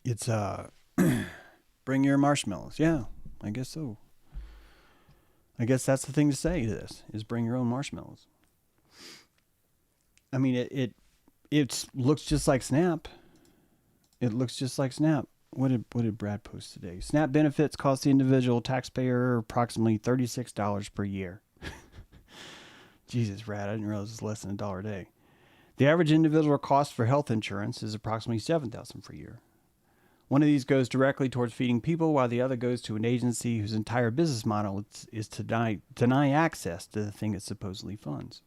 It's bring your marshmallows. Yeah, I guess so. I guess that's the thing to say to this, is bring your own marshmallows. I mean, it looks just like Snap. It looks just like Snap. What did Brad post today? Snap benefits cost the individual taxpayer approximately $36 per year. Jesus, Brad, I didn't realize it's less than $1 a day. The average individual cost for health insurance is approximately $7,000 per year. One of these goes directly towards feeding people, while the other goes to an agency whose entire business model is to deny access to the thing it supposedly funds.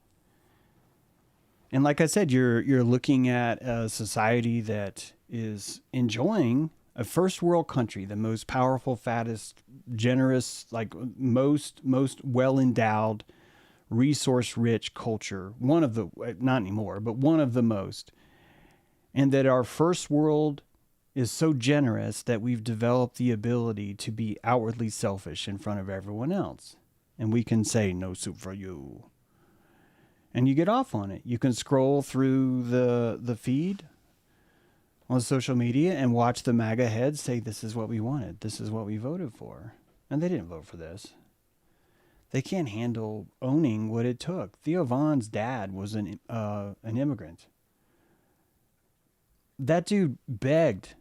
And like I said, you're looking at a society that is enjoying a first world country, the most powerful, fattest, generous, like most well-endowed, resource-rich culture. One of the, not anymore, but one of the most. And that our first world is so generous that we've developed the ability to be outwardly selfish in front of everyone else. And we can say, no soup for you. And you get off on it. You can scroll through the feed on social media and watch the MAGA heads say, this is what we wanted. This is what we voted for. And they didn't vote for this. They can't handle owning what it took. Theo Von's dad was an immigrant. That dude begged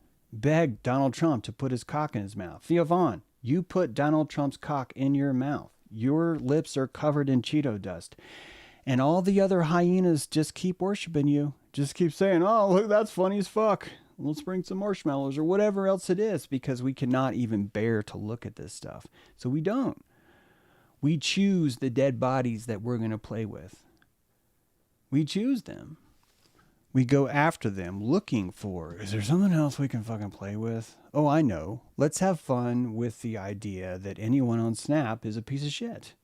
Donald Trump to put his cock in his mouth. Theo Von, you put Donald Trump's cock in your mouth. Your lips are covered in Cheeto dust. And all the other hyenas just keep worshiping you. Just keep saying, oh, look, that's funny as fuck. Let's bring some marshmallows or whatever else it is, because we cannot even bear to look at this stuff. So we don't. We choose the dead bodies that we're going to play with. We choose them. We go after them looking for, is there something else we can fucking play with? Oh, I know. Let's have fun with the idea that anyone on Snap is a piece of shit.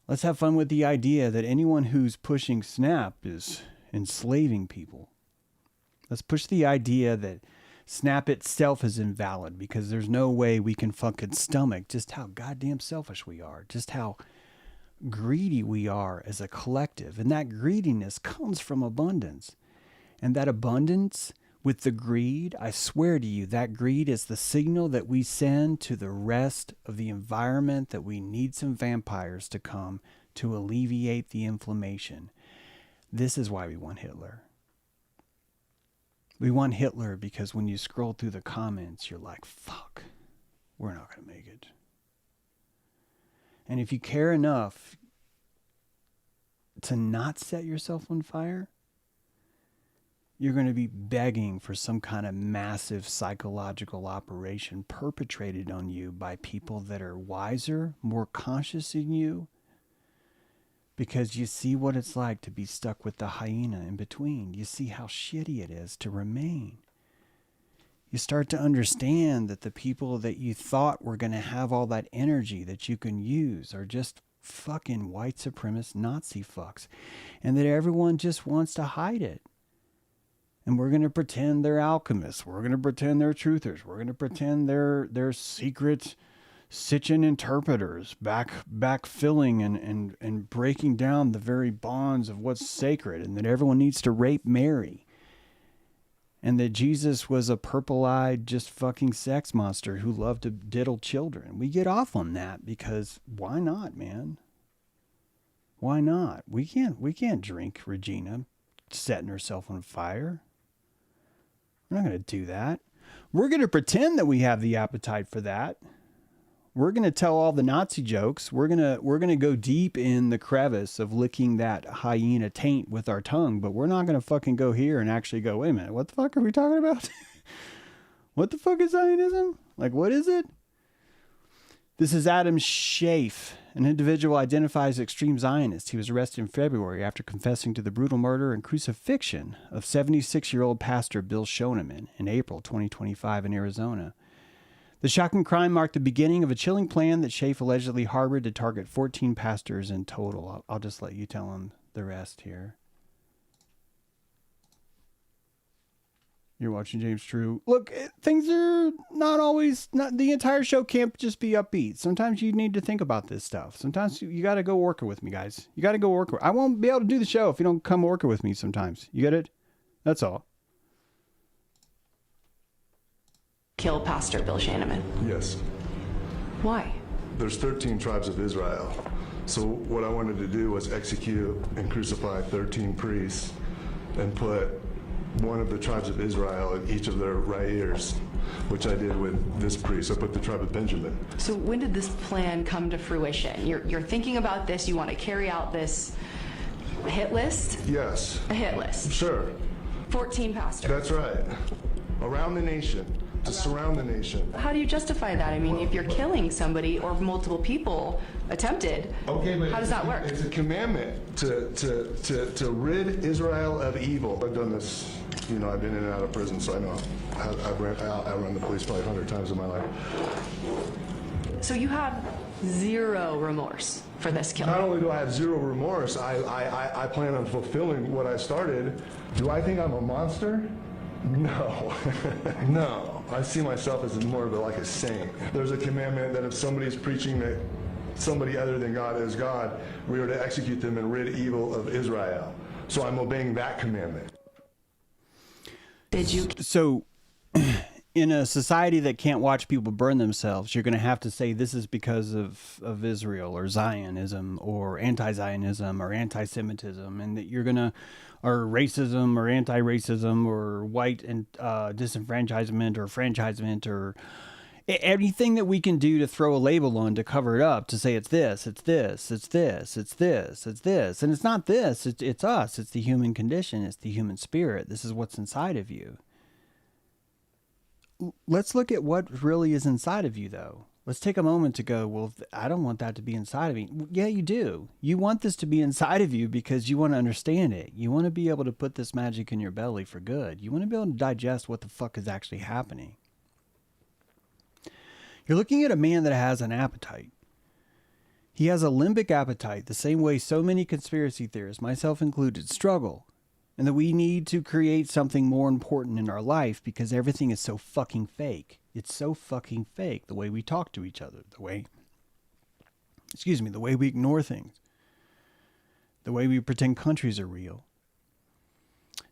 Let's have fun with the idea that anyone who's pushing Snap is enslaving people. Let's push the idea that Snap itself is invalid, because there's no way we can fucking stomach just how goddamn selfish we are. Just how greedy we are as a collective. And that greediness comes from abundance. And that abundance with the greed, I swear to you, that greed is the signal that we send to the rest of the environment that we need some vampires to come to alleviate the inflammation. This is why we want Hitler. We want Hitler because when you scroll through the comments, you're like, fuck, we're not going to make it. And if you care enough to not set yourself on fire, you're going to be begging for some kind of massive psychological operation perpetrated on you by people that are wiser, more conscious than you, because you see what it's like to be stuck with the hyena in between. You see how shitty it is to remain. You start to understand that the people that you thought were going to have all that energy that you can use are just fucking white supremacist Nazi fucks, and that everyone just wants to hide it. And we're going to pretend they're alchemists. We're going to pretend they're truthers. We're going to pretend they're secret Sitchin interpreters, backfilling and breaking down the very bonds of what's sacred, and that everyone needs to rape Mary. And that Jesus was a purple-eyed, just fucking sex monster who loved to diddle children. We get off on that because why not, man? Why not? We can't drink Regina setting herself on fire. We're not going to do that. We're going to pretend that we have the appetite for that. We're going to tell all the Nazi jokes. We're going to go deep in the crevice of licking that hyena taint with our tongue, but we're not going to fucking go here and actually go, wait a minute, what the fuck are we talking about? What the fuck is Zionism? Like, what is it? This is Adam Sheafe, an individual identified as extreme Zionist. He was arrested in February after confessing to the brutal murder and crucifixion of 76-year-old pastor Bill Shoneman in April 2025 in Arizona. The shocking crime marked the beginning of a chilling plan that Sheafe allegedly harbored to target 14 pastors in total. I'll just let you tell him the rest here. You're watching James True. Look, things are not always, the entire show can't just be upbeat. Sometimes you need to think about this stuff. Sometimes you got to go work it with me, guys. You got to go work it. I won't be able to do the show if you don't come work it with me sometimes. You get it? That's all. Kill Pastor Bill Shoneman? Yes. Why? There's 13 tribes of Israel. So what I wanted to do was execute and crucify 13 priests and put one of the tribes of Israel in each of their right ears, which I did with this priest. I put the tribe of Benjamin. So when did this plan come to fruition? You're thinking about this, you want to carry out this hit list? Yes. A hit list? Sure. 14 pastors? That's right. Around the nation. To surround the nation. How do you justify that? I mean, if you're killing somebody or multiple people attempted, okay, but how does that work? It's a commandment to rid Israel of evil. I've done this, I've been in and out of prison, so I know. I've run the police probably 100 times in my life. So you have zero remorse for this killing? Not only do I have zero remorse, I plan on fulfilling what I started. Do I think I'm a monster? No. No. I see myself as more of like a saint. There's a commandment that if somebody's preaching that somebody other than God is God, we are to execute them and rid evil of Israel. So I'm obeying that commandment. Did you? So, in a society that can't watch people burn themselves, you're going to have to say this is because of Israel or Zionism or anti-Zionism or anti-Semitism, and that you're going to, or racism or anti-racism or white and disenfranchisement or franchisement or anything that we can do to throw a label on to cover it up, to say it's this, it's this, it's this, it's this, it's this. And it's not this, it's us. It's the human condition. It's the human spirit. This is what's inside of you. Let's look at what really is inside of you, though. Let's take a moment to go, well, I don't want that to be inside of me. Yeah, you do. You want this to be inside of you because you want to understand it. You want to be able to put this magic in your belly for good. You want to be able to digest what the fuck is actually happening. You're looking at a man that has an appetite. He has a limbic appetite, the same way so many conspiracy theorists, myself included, struggle. And that we need to create something more important in our life because everything is so fucking fake. It's so fucking fake, the way we talk to each other, the way we ignore things. the way we pretend countries are real.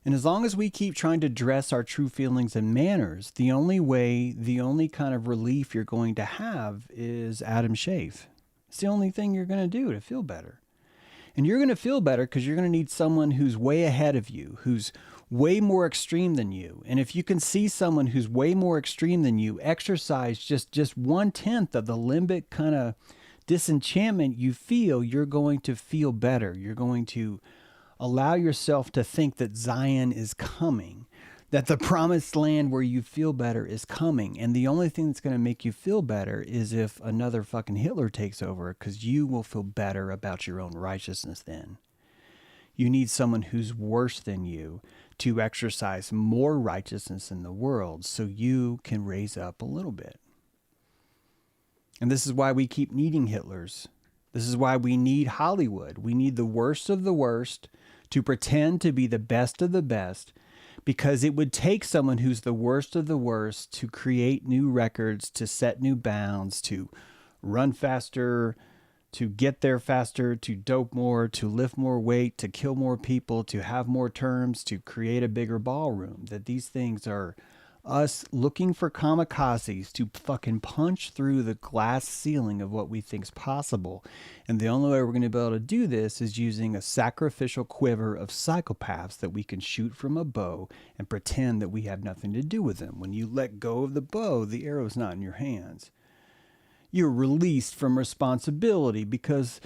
And as long as we keep trying to dress our true feelings and manners, the only kind of relief you're going to have is Adam Sheafe. It's the only thing you're going to do to feel better. And you're going to feel better because you're going to need someone who's way ahead of you, who's way more extreme than you. And if you can see someone who's way more extreme than you exercise just 1/10 of the limbic kind of disenchantment you feel, you're going to feel better. You're going to allow yourself to think that Zion is coming, that the promised land where you feel better is coming. And the only thing that's going to make you feel better is if another fucking Hitler takes over, because you will feel better about your own righteousness then. You need someone who's worse than you to exercise more righteousness in the world so you can raise up a little bit. And this is why we keep needing Hitlers. This is why we need Hollywood. We need the worst of the worst to pretend to be the best of the best, because it would take someone who's the worst of the worst to create new records, to set new bounds, to run faster, to get there faster, to dope more, to lift more weight, to kill more people, to have more terms, to create a bigger ballroom. That these things are us looking for kamikazes to fucking punch through the glass ceiling of what we think's possible. And the only way we're going to be able to do this is using a sacrificial quiver of psychopaths that we can shoot from a bow and pretend that we have nothing to do with them. When you let go of the bow, the arrow's not in your hands. You're released from responsibility because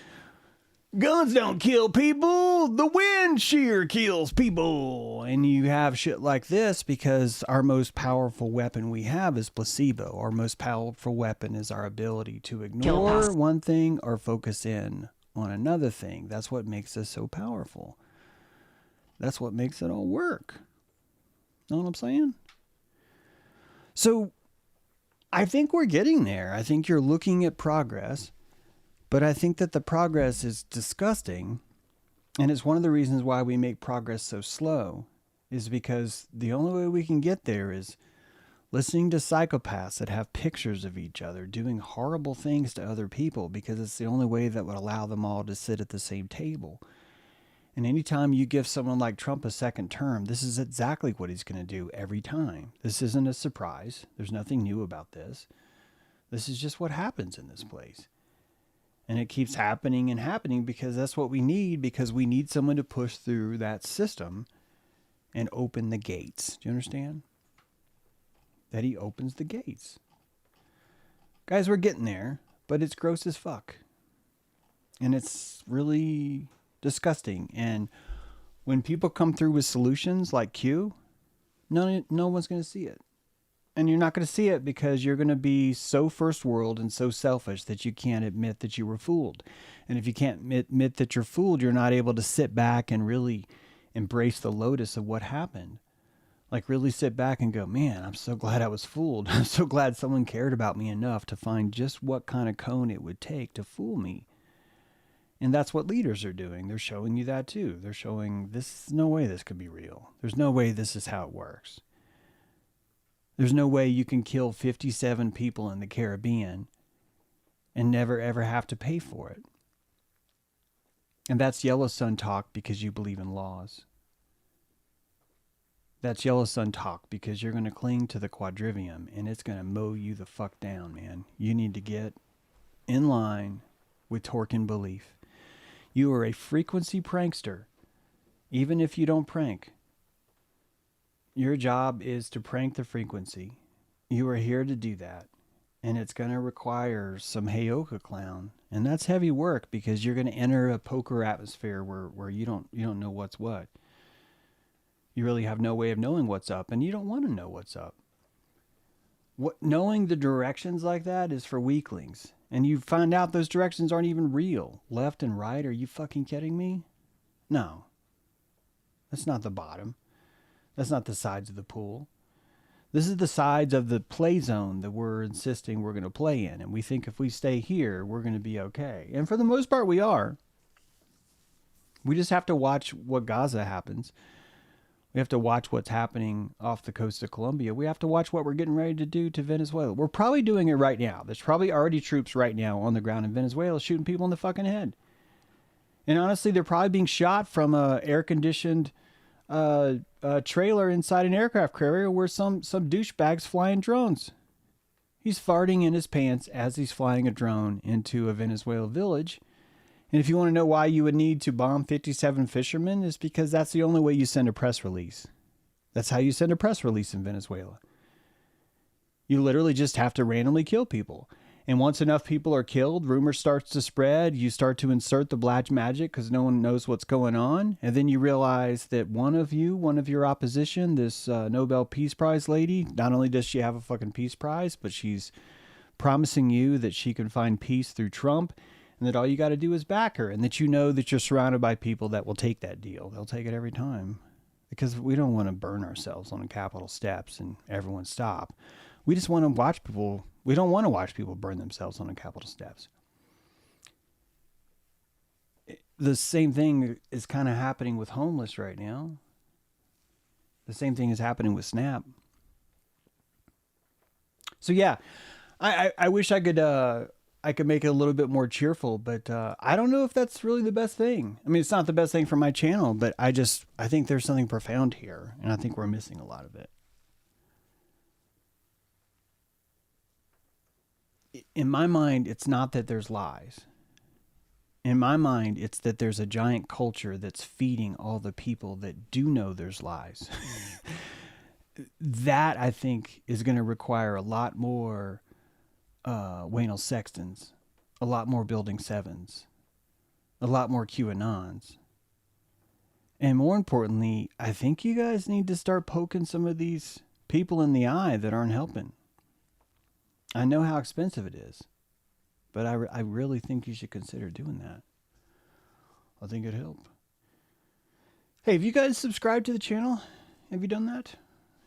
guns don't kill people. The wind shear kills people. And you have shit like this because our most powerful weapon we have is placebo. Our most powerful weapon is our ability to ignore one thing or focus in on another thing. That's what makes us so powerful. That's what makes it all work. Know what I'm saying? So I think we're getting there. I think you're looking at progress. But I think that the progress is disgusting, and it's one of the reasons why we make progress so slow, is because the only way we can get there is listening to psychopaths that have pictures of each other doing horrible things to other people, because it's the only way that would allow them all to sit at the same table. And anytime you give someone like Trump a second term, this is exactly what he's going to do every time. This isn't a surprise. There's nothing new about this. This is just what happens in this place. And it keeps happening and happening because that's what we need, because we need someone to push through that system and open the gates. Do you understand? That he opens the gates. Guys, we're getting there, but it's gross as fuck. And it's really disgusting. And when people come through with solutions like Q, no one's going to see it. And you're not going to see it because you're going to be so first world and so selfish that you can't admit that you were fooled. And if you can't admit that you're fooled, you're not able to sit back and really embrace the lotus of what happened. Like really sit back and go, man, I'm so glad I was fooled. I'm so glad someone cared about me enough to find just what kind of cone it would take to fool me. And that's what leaders are doing. They're showing you that too. They're showing this, no way this could be real. There's no way this is how it works. There's no way you can kill 57 people in the Caribbean and never ever have to pay for it. And that's yellow sun talk because you believe in laws. That's yellow sun talk because you're going to cling to the quadrivium and it's going to mow you the fuck down, man. You need to get in line with torque and belief. You are a frequency prankster, even if you don't prank. Your job is to prank the frequency. You are here to do that. And it's going to require some Heyoka clown. And that's heavy work because you're going to enter a poker atmosphere where you don't know what's what. You really have no way of knowing what's up, and you don't want to know what's up. Knowing the directions like that is for weaklings. And you find out those directions aren't even real. Left and right, are you fucking kidding me? No. That's not the bottom. That's not the sides of the pool. This is the sides of the play zone that we're insisting we're going to play in. And we think if we stay here, we're going to be okay. And for the most part, we are. We just have to watch what Gaza happens. We have to watch what's happening off the coast of Colombia. We have to watch what we're getting ready to do to Venezuela. We're probably doing it right now. There's probably already troops right now on the ground in Venezuela shooting people in the fucking head. And honestly, they're probably being shot from a air-conditioned trailer inside an aircraft carrier where some douchebag's flying drones. He's farting in his pants as he's flying a drone into a Venezuela village. And if you want to know why you would need to bomb 57 fishermen, it's because that's the only way you send a press release. That's how you send a press release in Venezuela. You literally just have to randomly kill people. And once enough people are killed, rumor starts to spread. You start to insert the black magic because no one knows what's going on. And then you realize that one of your opposition, this Nobel Peace Prize lady, not only does she have a fucking peace prize, but she's promising you that she can find peace through Trump and that all you got to do is back her and that you know that you're surrounded by people that will take that deal. They'll take it every time because we don't want to burn ourselves on the Capitol steps and everyone stop. We just want to watch people. We don't want to watch people burn themselves on the Capitol steps. The same thing is kind of happening with homeless right now. The same thing is happening with SNAP. So yeah, I wish I could make it a little bit more cheerful, but I don't know if that's really the best thing. I mean, it's not the best thing for my channel, but I think there's something profound here, and I think we're missing a lot of it. In my mind, it's not that there's lies. In my mind, it's that there's a giant culture that's feeding all the people that do know there's lies. That, I think, is going to require a lot more Waynell Sextons, a lot more Building 7s, a lot more QAnons. And more importantly, I think you guys need to start poking some of these people in the eye that aren't helping. I know how expensive it is, but I really think you should consider doing that. I think it'd help. Hey, have you guys subscribed to the channel? Have you done that?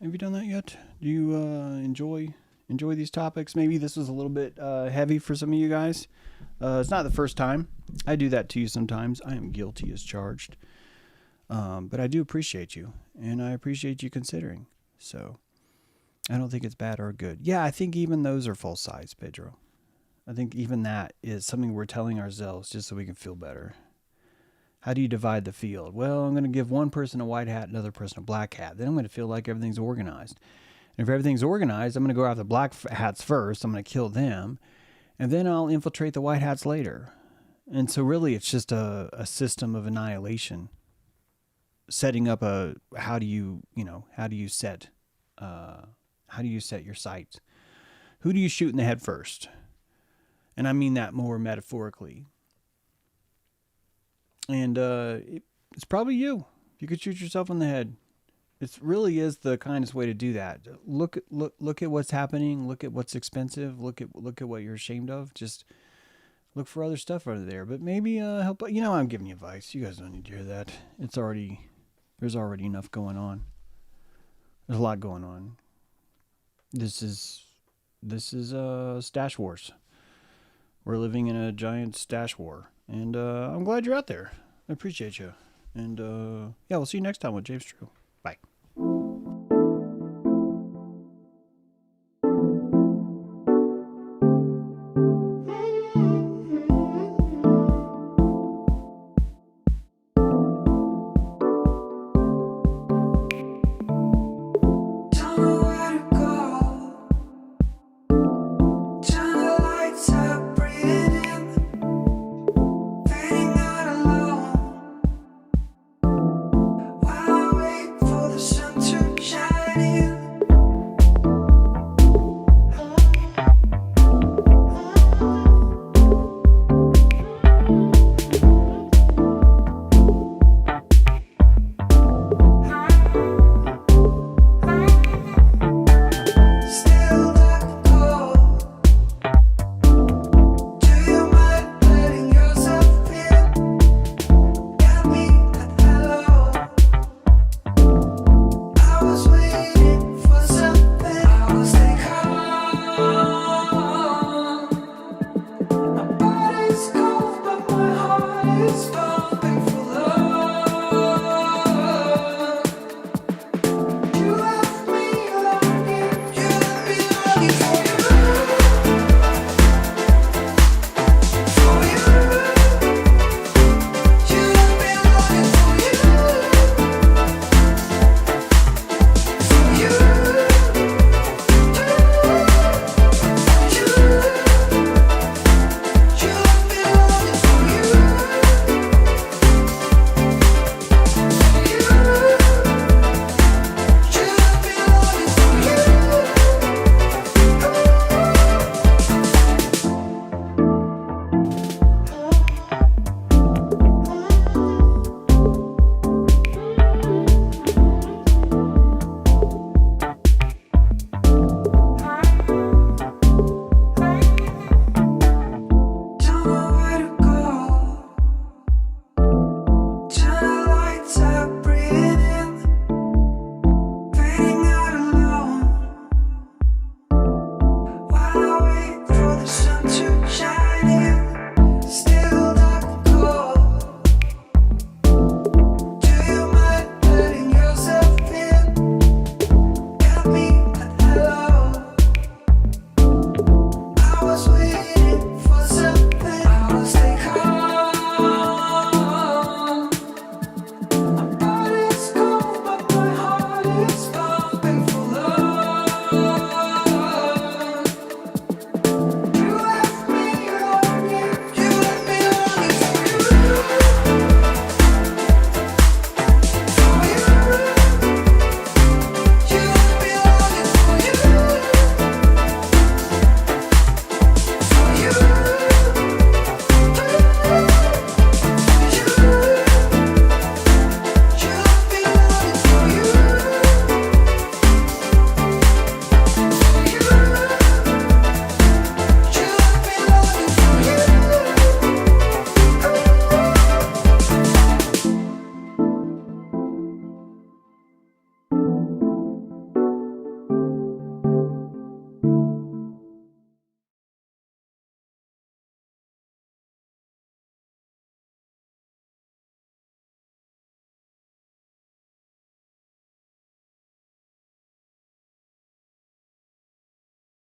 Have you done that yet? Do you enjoy these topics? Maybe this was a little bit heavy for some of you guys. It's not the first time. I do that to you sometimes. I am guilty as charged. But I do appreciate you, and I appreciate you considering. So I don't think it's bad or good. Yeah, I think even those are full size, Pedro. I think even that is something we're telling ourselves just so we can feel better. How do you divide the field? Well, I'm going to give one person a white hat, another person a black hat. Then I'm going to feel like everything's organized. And if everything's organized, I'm going to go after the black hats first. I'm going to kill them. And then I'll infiltrate the white hats later. And so really it's just a system of annihilation. Setting up how do you set your sights? Who do you shoot in the head first? And I mean that more metaphorically. And it's probably you. You could shoot yourself in the head. It really is the kindest way to do that. Look at what's happening. Look at what's expensive. Look at what you're ashamed of. Just look for other stuff out there. But maybe help. I'm giving you advice. You guys don't need to hear that. There's already enough going on. There's a lot going on. This is stash wars. We're living in a giant stash war, and I'm glad you're out there. I appreciate you. And yeah, we'll see you next time with James True. Bye.